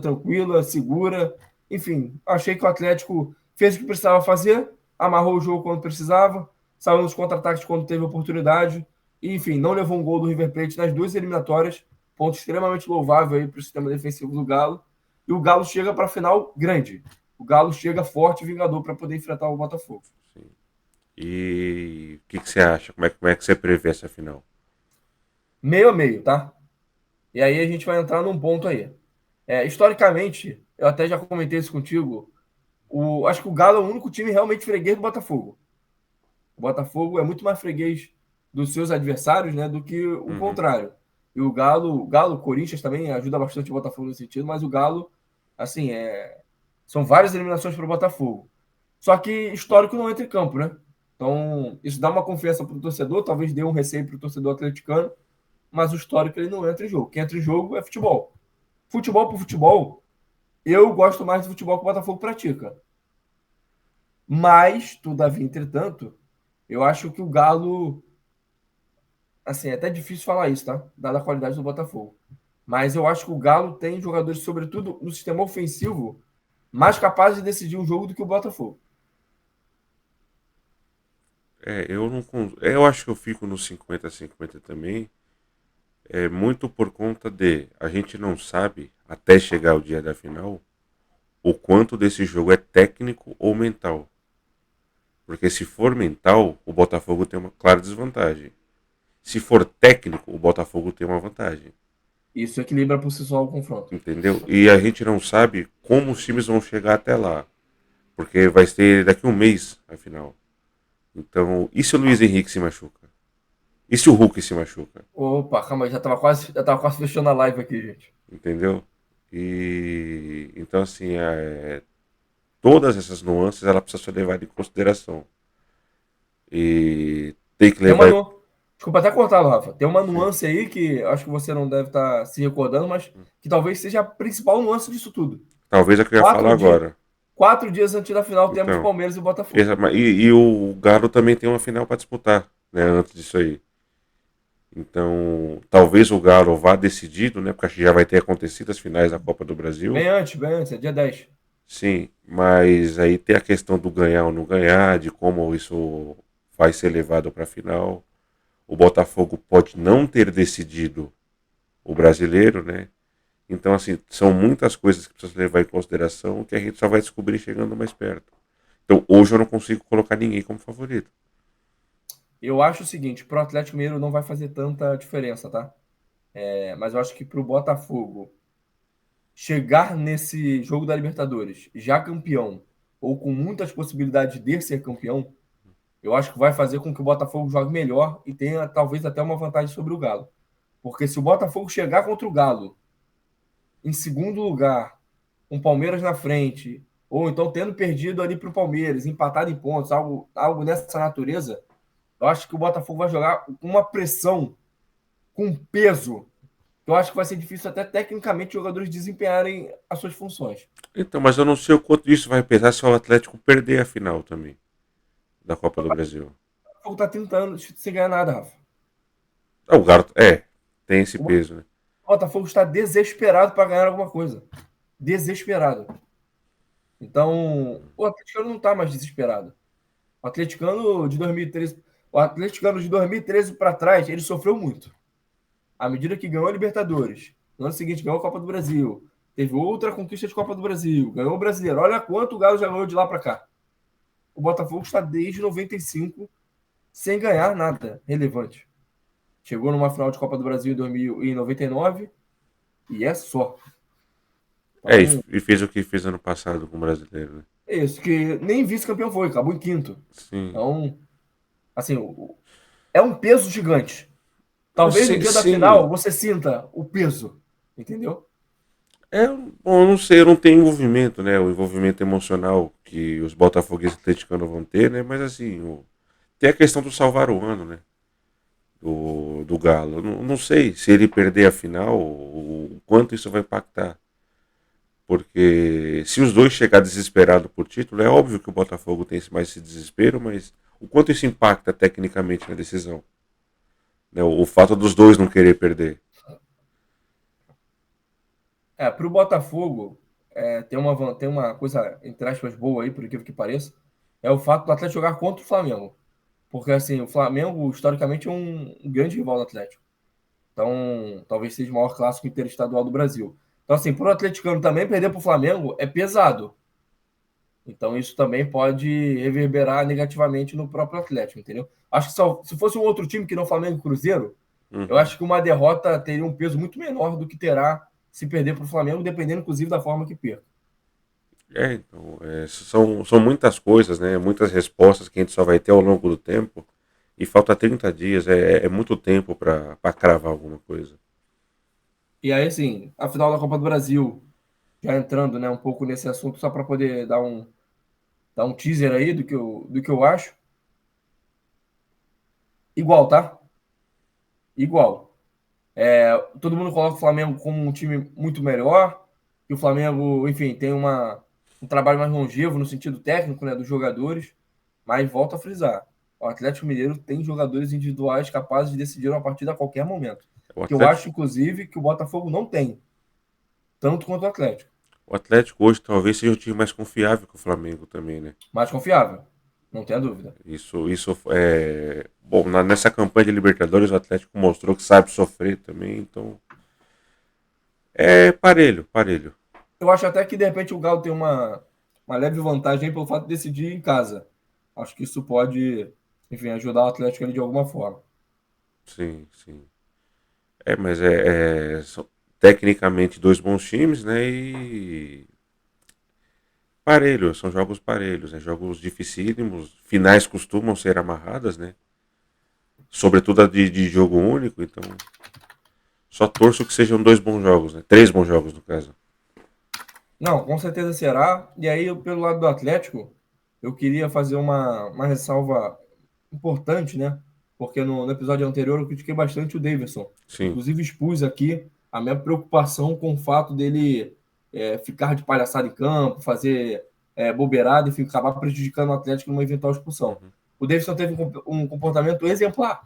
tranquila, segura. Enfim, achei que o Atlético fez o que precisava fazer, amarrou o jogo quando precisava, saiu nos contra-ataques quando teve oportunidade. E, enfim, não levou um gol do River Plate nas duas eliminatórias. Ponto extremamente louvável aí para o sistema defensivo do Galo. E o Galo chega para a final grande. O Galo chega forte e vingador para poder enfrentar o Botafogo. Sim. E o que você acha? Como é que você prevê essa final? Meio a meio, tá? E aí a gente vai entrar num ponto aí. Historicamente, eu até já comentei isso contigo, acho que o Galo é o único time realmente freguês do Botafogo. O Botafogo é muito mais freguês dos seus adversários, né, do que o Uhum. contrário. E o Corinthians também ajuda bastante o Botafogo nesse sentido, mas o Galo, assim, são várias eliminações para o Botafogo. Só que histórico não entra em campo, né? Então, isso dá uma confiança para o torcedor, talvez dê um receio para o torcedor atleticano, mas o histórico ele não entra em jogo. Quem entra em jogo é futebol. Futebol por futebol, eu gosto mais do futebol que o Botafogo pratica. Mas, todavia, entretanto, eu acho que o Galo, assim, é até difícil falar isso, tá? Dada a qualidade do Botafogo. Mas eu acho que o Galo tem jogadores, sobretudo no sistema ofensivo, mais capazes de decidir um jogo do que o Botafogo. Eu não. Eu acho que eu fico no 50-50 também. É muito por conta de a gente não sabe, até chegar o dia da final, o quanto desse jogo é técnico ou mental. Porque se for mental, o Botafogo tem uma clara desvantagem. Se for técnico, o Botafogo tem uma vantagem. Isso equilibra por si só o confronto. Entendeu? E a gente não sabe como os times vão chegar até lá. Porque vai ser daqui a um mês a final. Então, e se o Luiz Henrique se machuca? E se o Hulk se machuca? Opa, calma aí, já tava quase fechando a live aqui, gente. Entendeu? E então assim, todas essas nuances ela precisa ser levada em consideração. E tem que Tem uma levar. nu... Desculpa até cortá-lo, Rafa. Tem uma Sim. nuance aí que acho que você não deve estar se recordando, mas que talvez seja a principal nuance disso tudo. Talvez é o que eu ia falar Quatro, di... agora. 4 dias antes da final temos Então, Palmeiras e Botafogo. e o Galo também tem uma final para disputar, né, antes disso aí. Então, talvez o Galo vá decidido, né, porque acho que já vai ter acontecido as finais da Copa do Brasil. Bem antes, é dia 10. Sim, mas aí tem a questão do ganhar ou não ganhar, de como isso vai ser levado para a final. O Botafogo pode não ter decidido o brasileiro, né? Então, assim, são muitas coisas que precisam levar em consideração que a gente só vai descobrir chegando mais perto. Então, hoje eu não consigo colocar ninguém como favorito. Eu acho o seguinte, pro Atlético Mineiro não vai fazer tanta diferença, tá? Mas eu acho que pro Botafogo chegar nesse jogo da Libertadores já campeão ou com muitas possibilidades de ser campeão, eu acho que vai fazer com que o Botafogo jogue melhor e tenha talvez até uma vantagem sobre o Galo. Porque se o Botafogo chegar contra o Galo em segundo lugar, com o Palmeiras na frente, ou então tendo perdido ali para o Palmeiras, empatado em pontos, algo nessa natureza, eu acho que o Botafogo vai jogar com uma pressão, com peso. Eu acho que vai ser difícil até tecnicamente os jogadores desempenharem as suas funções. Então, mas eu não sei o quanto isso vai pesar se o Atlético perder a final também da Copa do Brasil. O Botafogo está 30 anos sem ganhar nada, Rafa. Ah, o Galo, tem esse peso, né? O Botafogo está desesperado para ganhar alguma coisa. Desesperado. Então, o atleticano não está mais desesperado. O atleticano de 2013, o atleticano de 2013 para trás, ele sofreu muito. À medida que ganhou a Libertadores, no ano seguinte ganhou a Copa do Brasil, teve outra conquista de Copa do Brasil, ganhou o Brasileiro. Olha quanto o Galo já ganhou de lá para cá. O Botafogo está desde 95 sem ganhar nada relevante. Chegou numa final de Copa do Brasil em 99 e é só. Então, E fez o que fez ano passado com o brasileiro, né? é isso, que nem vice-campeão foi, acabou em quinto. Sim. Então, assim, é um peso gigante. Talvez no Sim, dia da sim. final você sinta o peso, entendeu? Bom, eu não sei, eu não tenho envolvimento, né? O envolvimento emocional que os botafoguenses atleticanos vão ter, né? Mas assim, tem a questão do salvar o ano, né? Do Galo. Eu não sei se ele perder a final, o quanto isso vai impactar. Porque se os dois chegar desesperados por título, é óbvio que o Botafogo tem mais esse desespero, mas o quanto isso impacta tecnicamente na decisão? Né? O fato dos dois não querer perder. Para o Botafogo, tem uma coisa, entre aspas, boa aí, por incrível que pareça, é o fato do Atlético jogar contra o Flamengo. Porque, assim, o Flamengo, historicamente, é um grande rival do Atlético. Então, talvez seja o maior clássico interestadual do Brasil. Então, assim, para o atleticano também perder para o Flamengo é pesado. Então, isso também pode reverberar negativamente no próprio Atlético, entendeu? Acho que se fosse um outro time que não Flamengo e Cruzeiro, eu Uhum. acho que uma derrota teria um peso muito menor do que terá se perder para o Flamengo, dependendo, inclusive, da forma que perca. Então, são muitas coisas, né? Muitas respostas que a gente só vai ter ao longo do tempo. E falta 30 dias, é muito tempo para cravar alguma coisa. E aí, assim, a final da Copa do Brasil, já entrando, né, um pouco nesse assunto, só para poder dar um teaser aí do que eu acho. Igual, tá? Igual. Todo mundo coloca o Flamengo como um time muito melhor, que o Flamengo, enfim, tem um trabalho mais longevo no sentido técnico, né, dos jogadores, mas volto a frisar, o Atlético Mineiro tem jogadores individuais capazes de decidir uma partida a qualquer momento, O que eu acho, Atlético, inclusive, que o Botafogo não tem, tanto quanto o Atlético, o Atlético hoje talvez seja um time mais confiável que o Flamengo também, né? mais confiável, não tenha dúvida. Isso é. Bom, nessa campanha de Libertadores o Atlético mostrou que sabe sofrer também, então. É parelho, parelho. Eu acho até que, de repente, o Galo tem uma leve vantagem pelo fato de decidir em casa. Acho que isso pode, enfim, ajudar o Atlético ali de alguma forma. Sim, sim. Mas são tecnicamente dois bons times, né? E parelhos, são jogos parelhos, né? Jogos dificílimos, finais costumam ser amarradas, né? Sobretudo a de jogo único, então só torço que sejam dois bons jogos, né? Três bons jogos no caso. Não, com certeza será. E aí, pelo lado do Atlético, eu queria fazer uma ressalva importante, né? Porque no episódio anterior eu critiquei bastante o Davidson. Sim. Inclusive, expus aqui a minha preocupação com o fato dele ficar de palhaçada em campo, fazer bobeirada, enfim, acabar prejudicando o Atlético numa eventual expulsão. Uhum. O Davidson teve um comportamento exemplar.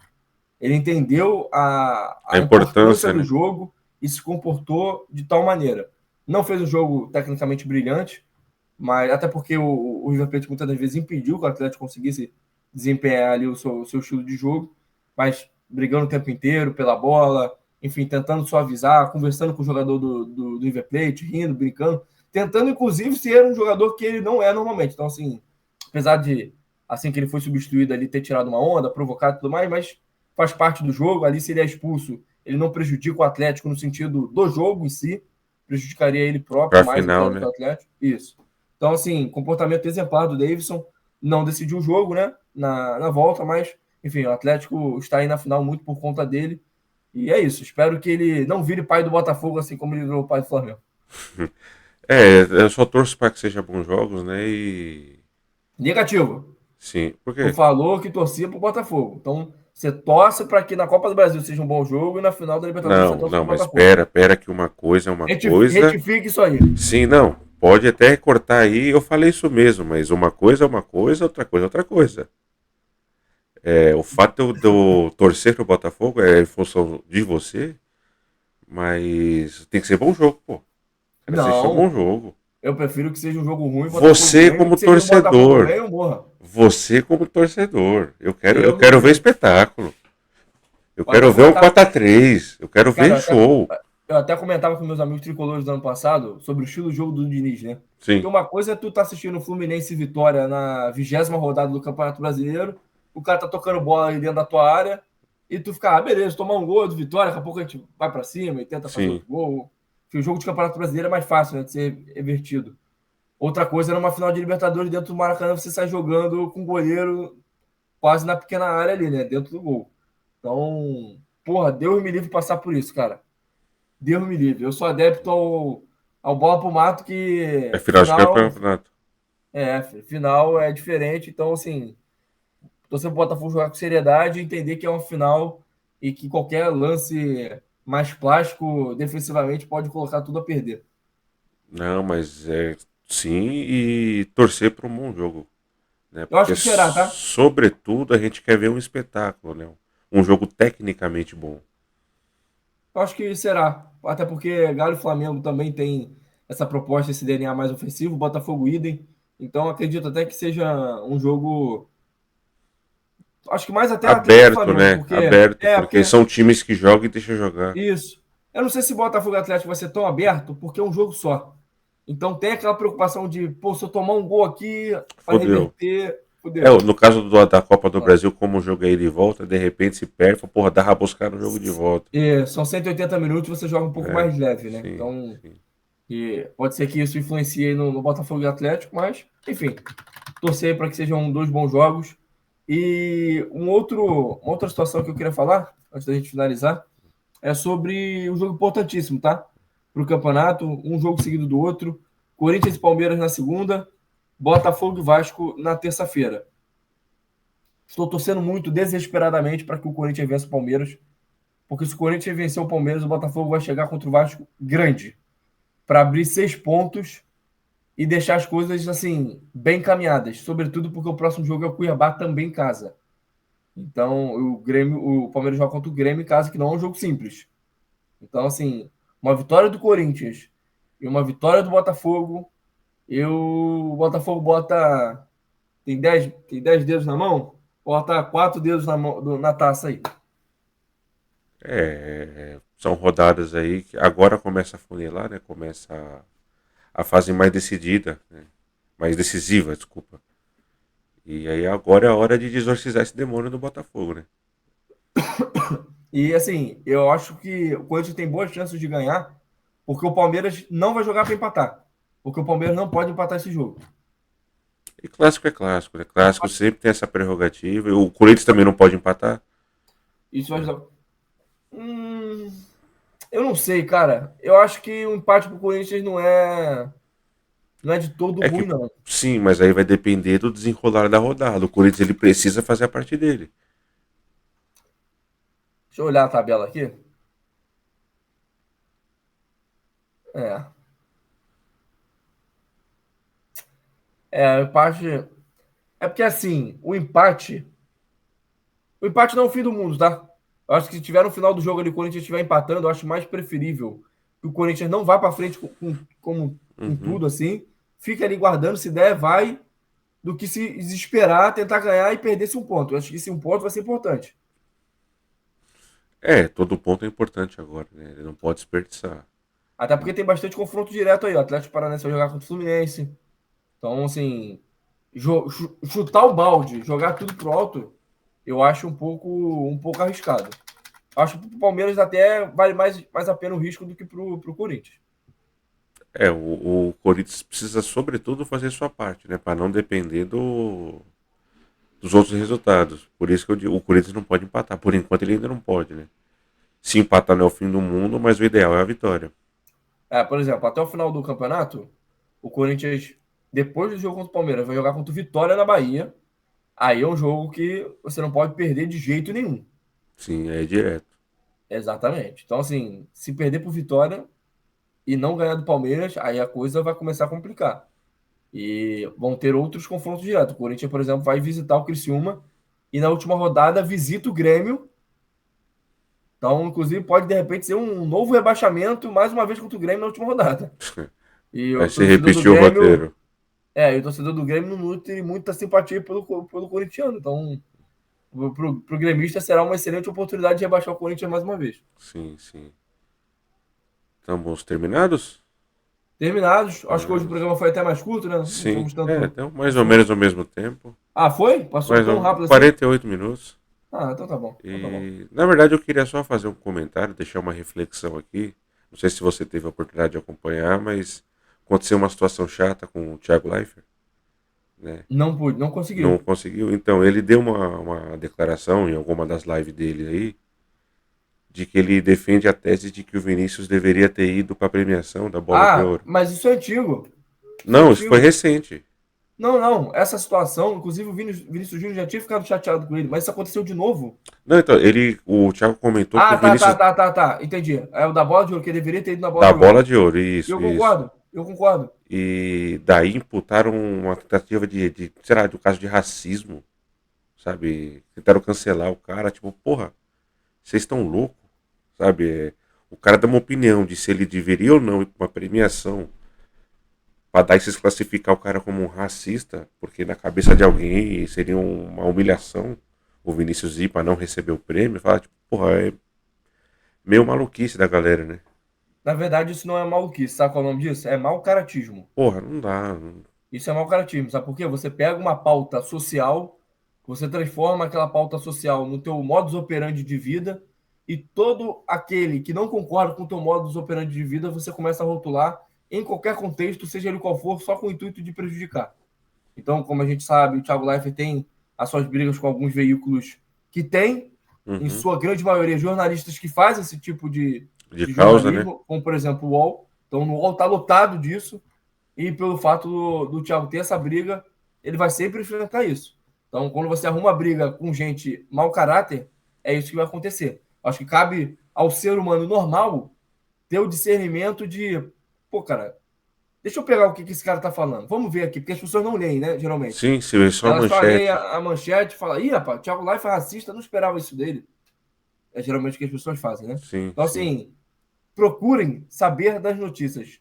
Ele entendeu A a importância importância, do né? jogo e se comportou de tal maneira. Não fez um jogo tecnicamente brilhante, mas até porque o River Plate muitas das vezes impediu que o Atlético conseguisse desempenhar ali o seu estilo de jogo, mas brigando o tempo inteiro pela bola, enfim, tentando suavizar, conversando com o jogador do River Plate, rindo, brincando, tentando inclusive ser um jogador que ele não é normalmente. Então, assim, apesar de assim que ele foi substituído ali ter tirado uma onda, provocado e tudo mais, mas faz parte do jogo. Ali, se ele é expulso, ele não prejudica o Atlético no sentido do jogo em si, prejudicaria ele Pra próprio mais até final, do que né? o Atlético. Isso. Então, assim, comportamento exemplar do Davidson. Não decidiu o jogo, né? Na volta, mas, enfim, o Atlético está aí na final muito por conta dele. E é isso. Espero que ele não vire pai do Botafogo, assim como ele virou pai do Flamengo. Eu só torço para que sejam bons jogos, né? E Negativo. sim, Tu porque falou que torcia pro Botafogo. Então, você torce para que na Copa do Brasil seja um bom jogo e na final da Libertadores você não, torce não, pro mas Botafogo. espera que uma coisa é uma coisa. Retifique isso aí. Sim, não. Pode até cortar aí, eu falei isso mesmo, mas uma coisa é uma coisa, outra coisa é outra coisa. O fato de eu torcer pro Botafogo é em função de você, mas tem que ser bom jogo, pô. Quero assistir um bom Não, jogo. eu prefiro que seja um jogo ruim, o Botafogo Você ganhe, do como que seja um Botafogo torcedor, ganhe ou morra. você como torcedor, eu Eu quero ver não. espetáculo. Eu Eu até quero ver um comentava, 4x3, eu quero ver cara, show. eu até comentava com meus amigos tricolores do ano passado sobre o estilo de jogo do Diniz, né? Sim, Que uma coisa é tu tá assistindo o Fluminense e Vitória na 20ª rodada do Campeonato Brasileiro, o cara tá tocando bola aí dentro da tua área, e tu fica, beleza, tomar um gol do Vitória, daqui a pouco a gente vai pra cima e tenta fazer sim, outro gol. Que o jogo de Campeonato Brasileiro é mais fácil, né, de ser revertido. Outra coisa era uma final de Libertadores dentro do Maracanã, você sai jogando com o goleiro quase na pequena área ali, né, dentro do gol. Então, porra, Deus me livre de passar por isso, cara. Deus me livre. Eu sou adepto ao bola pro mato é que final de final campeonato. final é diferente. Então, assim, torcer pro Botafogo jogar com seriedade e entender que é uma final e que qualquer lance mais plástico defensivamente pode colocar tudo a perder. Não, mas sim e torcer para um bom jogo, né? Eu acho Porque que será, tá? sobretudo a gente quer ver um espetáculo, né? Um jogo tecnicamente bom. Eu acho que será. Até porque Galo e Flamengo também tem essa proposta, esse DNA mais ofensivo, Botafogo idem. Então acredito até que seja um jogo. Acho que mais até Atlético e Aberto, Flamengo, né? porque Aberto, porque porque são times que jogam e deixam jogar. isso. Eu não sei se Botafogo e Atlético vai ser tão aberto, porque é um jogo só. Então tem aquela preocupação de, pô, se eu tomar um gol aqui para Fodeu. reverter, fudeu. No caso da Copa do Brasil, como o jogo é ida e volta, de repente se perde, fala, porra, dá pra buscar no jogo de volta. São 180 minutos, você joga um pouco É, mais leve, né? sim, Então, sim. pode ser que isso influencie no Botafogo e Atlético, mas, enfim, torcer para que sejam dois bons jogos. E uma outra situação que eu queria falar, antes da gente finalizar, é sobre um jogo importantíssimo, tá? Para o campeonato, um jogo seguido do outro. Corinthians e Palmeiras na segunda, Botafogo e Vasco na terça-feira. Estou torcendo muito desesperadamente para que o Corinthians vença o Palmeiras. Porque se o Corinthians vencer o Palmeiras, o Botafogo vai chegar contra o Vasco grande, para abrir 6 pontos e deixar as coisas assim bem caminhadas, sobretudo porque o próximo jogo é o Cuiabá também em casa. Então, o Palmeiras joga contra o Grêmio em casa, que não é um jogo simples. Então, assim, uma vitória do Corinthians e uma vitória do Botafogo, o Botafogo bota tem 10 dedos na mão, bota 4 dedos na mão, na taça aí. São rodadas aí que agora começa a funilar, né? Começa a fase mais decidida, né? Mais decisiva, desculpa. E aí agora é a hora de exorcizar esse demônio do Botafogo, né? E assim, eu acho que o Corinthians tem boas chances de ganhar, porque o Palmeiras não vai jogar para empatar. Porque o Palmeiras não pode empatar esse jogo. E clássico é clássico, né? Clássico sempre tem essa prerrogativa. O Corinthians também não pode empatar. Isso vai ajudar. Eu não sei, cara. Eu acho que o empate pro Corinthians não é de todo É ruim, que não. sim, mas aí vai depender do desenrolar da rodada. O Corinthians ele precisa fazer a parte dele. Deixa eu olhar a tabela aqui. É. O empate. É porque assim, O empate não é o fim do mundo, tá? Eu acho que se tiver no final do jogo ali, o Corinthians estiver empatando, eu acho mais preferível que o Corinthians não vá para frente com Uhum. tudo assim. Fica ali guardando, se der, vai, do que se desesperar, tentar ganhar e perder-se um ponto. Eu acho que esse um ponto vai ser importante. Todo ponto é importante agora, né? Ele não pode desperdiçar. Até porque tem bastante confronto direto aí. O Atlético Paranaense vai jogar contra o Fluminense. Então, assim, chutar o balde, jogar tudo pro alto, eu acho um pouco arriscado. Acho que pro Palmeiras até vale mais a pena o risco do que pro Corinthians. O Corinthians precisa, sobretudo, fazer sua parte, né? Para não depender dos outros resultados. Por isso que eu digo, o Corinthians não pode empatar. Por enquanto ele ainda não pode, né? Se empatar não é o fim do mundo, mas o ideal é a vitória. Por exemplo, até o final do campeonato, o Corinthians, depois do jogo contra o Palmeiras, vai jogar contra o Vitória na Bahia. Aí é um jogo que você não pode perder de jeito nenhum. Sim, é direto. Exatamente. Então, assim, se perder por Vitória e não ganhar do Palmeiras, aí a coisa vai começar a complicar. E vão ter outros confrontos diretos. O Corinthians, por exemplo, vai visitar o Criciúma e na última rodada visita o Grêmio. Então, inclusive, pode de repente ser um novo rebaixamento, mais uma vez contra o Grêmio na última rodada. E Vai o se torcedor do repetir o Grêmio, roteiro. o torcedor do Grêmio não nutre muita simpatia pelo corintiano. Então, pro gremista será uma excelente oportunidade de rebaixar o Corinthians mais uma vez. Sim, sim. Estamos terminados? Terminados. Acho que hoje o Terminados. programa foi até mais curto, né? Não Sim, fomos tanto então mais ou menos assunto. ao mesmo tempo. Ah, foi? Passou Mais tão ou rápido assim? 48 minutos. Ah, então tá bom. Então tá bom. E, na verdade, eu queria só fazer um comentário, deixar uma reflexão aqui. Não sei se você teve a oportunidade de acompanhar, mas aconteceu uma situação chata com o Thiago Leifert, né? Não pude, não Não conseguiu. conseguiu. Então, ele deu uma declaração em alguma das lives dele aí, de que ele defende a tese de que o Vinícius deveria ter ido para a premiação da Bola de Ah, Ouro. mas isso é antigo. Isso é Não, isso foi antigo. recente. Não, não. Essa situação, inclusive o Vinícius Júnior já tinha ficado chateado com ele, mas isso aconteceu de novo. Não, então, o Thiago comentou que Ah, o tá, tá, Vinícius tá, tá, tá. Entendi. É o da bola de ouro, que ele deveria ter ido na bola da de Bola ouro. de Ouro, Eu isso, isso. concordo, eu concordo. E daí imputaram uma tentativa sei lá, do caso de racismo, sabe? Tentaram cancelar o cara, tipo, porra, vocês estão loucos, sabe? O cara dá uma opinião de se ele deveria ou não ir pra uma premiação pra dar e se classificar o cara como um racista, porque na cabeça de alguém seria uma humilhação o Vinícius ir pra não receber o prêmio. Fala, tipo, porra, é meio maluquice da galera, né? Na verdade, isso não é maluquice, sabe qual é o nome disso? É mau caratismo. Porra, não dá. Não... Isso é mau caratismo, sabe por quê? Você pega uma pauta social, você transforma aquela pauta social no teu modus operandi de vida, e todo aquele que não concorda com o teu modus operandi de vida, você começa a rotular em qualquer contexto, seja ele qual for, só com o intuito de prejudicar. Então, como a gente sabe, o Thiago Leifert tem as suas brigas com alguns veículos que têm, em Uhum. sua grande maioria, jornalistas que fazem esse tipo De de causa, né? jornalismo, como por exemplo o UOL. Então, no UOL está lotado disso, e pelo fato do Thiago ter essa briga, ele vai sempre enfrentar isso. Então, quando você arruma briga com gente mau caráter, é isso que vai acontecer. Acho que cabe ao ser humano normal ter o discernimento de, pô, cara, deixa eu pegar o que esse cara tá falando. Vamos ver aqui, porque as pessoas não leem, né, geralmente. Sim, se vê só a Elas só leem manchete. a manchete e falam, ih, rapaz, Thiago Life é racista, não esperava isso dele. É geralmente o que as pessoas fazem, né? Sim, Então, sim. assim, procurem saber das notícias.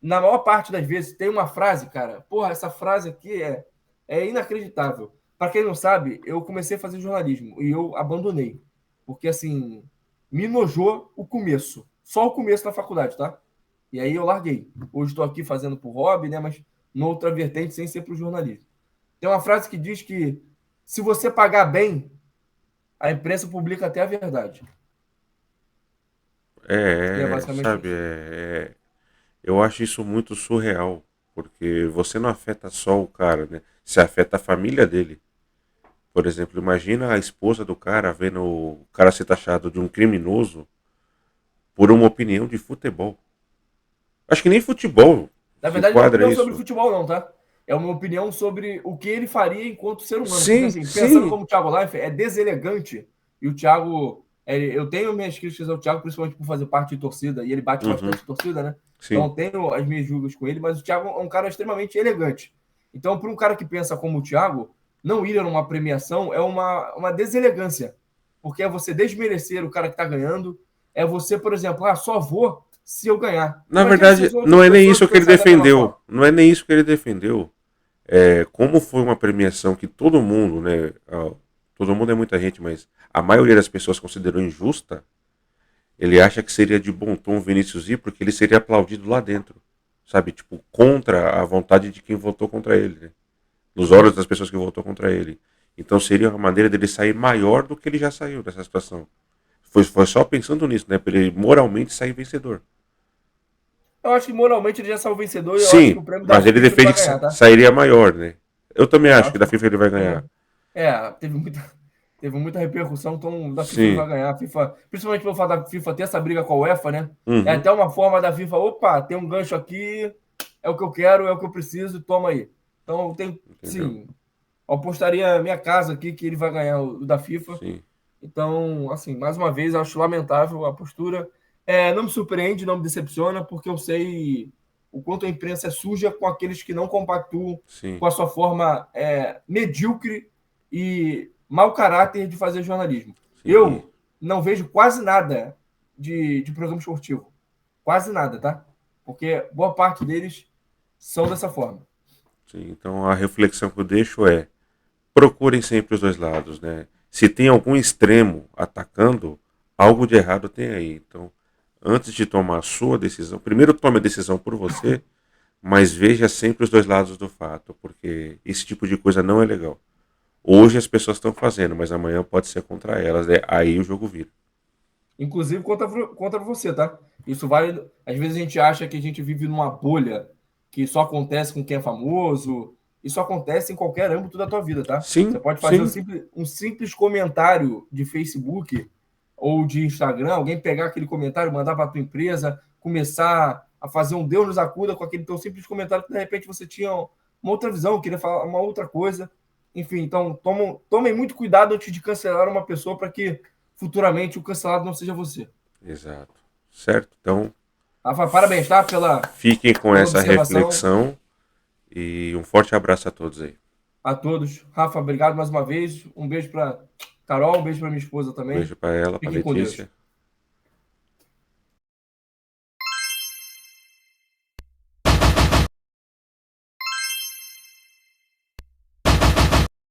Na maior parte das vezes, tem uma frase, cara, porra, essa frase aqui é inacreditável. Para quem não sabe, eu comecei a fazer jornalismo e eu abandonei. Porque, assim, me nojou o começo. Só o começo da faculdade, tá? E aí eu larguei. Hoje estou aqui fazendo por hobby, né? Mas noutra vertente, sem ser para o jornalismo. Tem uma frase que diz que se você pagar bem, a imprensa publica até a verdade. E é basicamente Sabe, isso. eu acho isso muito surreal, porque você não afeta só o cara, né? Você afeta a família dele. Por exemplo, imagina a esposa do cara vendo o cara ser taxado de um criminoso por uma opinião de futebol. Acho que nem futebol Na se verdade, não é uma enquadra opinião sobre isso. futebol, não, tá? É uma opinião sobre o que ele faria enquanto ser humano. Porque, Sim, assim, pensando sim. como o Thiago Leifert é deselegante, e o Thiago. Eu tenho minhas críticas ao Thiago, principalmente por fazer parte de torcida, e ele bate Uhum, bastante torcida, né? Então, sim. eu tenho as minhas julgas com ele, mas o Thiago é um cara extremamente elegante. Então, para um cara que pensa como o Thiago, não ir numa premiação é uma deselegância. Porque é você desmerecer o cara que está ganhando, é você, por exemplo, só vou se eu ganhar. Na Imagina se as verdade, outras não é nem pessoas isso que ele pensarem da mesma defendeu. forma. Não é nem isso que ele defendeu. Como foi uma premiação que todo mundo, né? Todo mundo é muita gente, mas a maioria das pessoas considerou injusta. Ele acha que seria de bom tom o Vinícius ir porque ele seria aplaudido lá dentro. Sabe? Tipo, contra a vontade de quem votou contra ele, né? Nos olhos Uhum. das pessoas que votou contra ele. Então seria uma maneira dele sair maior do que ele já saiu dessa situação. Foi só pensando nisso, né? Para ele moralmente sair vencedor. Eu acho que moralmente ele já saiu vencedor e eu acho que Sim, o prêmio da mas ele FIFA ele defende vai que ganhar, tá? sairia maior, né? Eu também Eu acho que acho da que FIFA ele vai ganhar. teve muita repercussão, então da FIFA ele Sim. vai ganhar. A FIFA, principalmente pelo fato da FIFA ter essa briga com a UEFA, né? É Uhum. até uma forma da FIFA, opa, tem um gancho aqui, é o que eu quero, é o que eu preciso, toma aí. Então tem, Entendeu? sim, eu apostaria minha casa aqui que ele vai ganhar o da FIFA. Sim. Então, assim, mais uma vez, acho lamentável a postura. Não me surpreende, não me decepciona, porque eu sei o quanto a imprensa é suja com aqueles que não compactuam Sim. com a sua forma medíocre e mau caráter de fazer jornalismo. Sim. Eu não vejo quase nada de programa esportivo. Quase nada, tá? Porque boa parte deles são dessa forma. Sim. Então a reflexão que eu deixo é: procurem sempre os dois lados, né? Se tem algum extremo atacando, algo de errado tem aí. Então, antes de tomar a sua decisão, primeiro tome a decisão por você, mas veja sempre os dois lados do fato, porque esse tipo de coisa não é legal. Hoje as pessoas estão fazendo, mas amanhã pode ser contra elas, né? Aí o jogo vira. Inclusive contra você, tá? Isso vale. Às vezes a gente acha que a gente vive numa bolha que só acontece com quem é famoso. Isso acontece em qualquer âmbito da tua vida, tá? Você Sim, pode fazer sim, um simples comentário de Facebook ou de Instagram, alguém pegar aquele comentário, mandar para tua empresa, começar a fazer um Deus nos acuda com aquele teu simples comentário que de repente você tinha uma outra visão, queria falar uma outra coisa. Enfim, então tomem muito cuidado antes de cancelar uma pessoa para que futuramente o cancelado não seja você. exato. Certo? Então, Rafa, parabéns, tá? fiquem com Pela essa observação. reflexão e um forte abraço a todos aí. A todos. Rafa, obrigado mais uma vez. Um beijo para Carol, um beijo para minha esposa Um beijo também. para ela, para Fiquem com Letícia. Deus.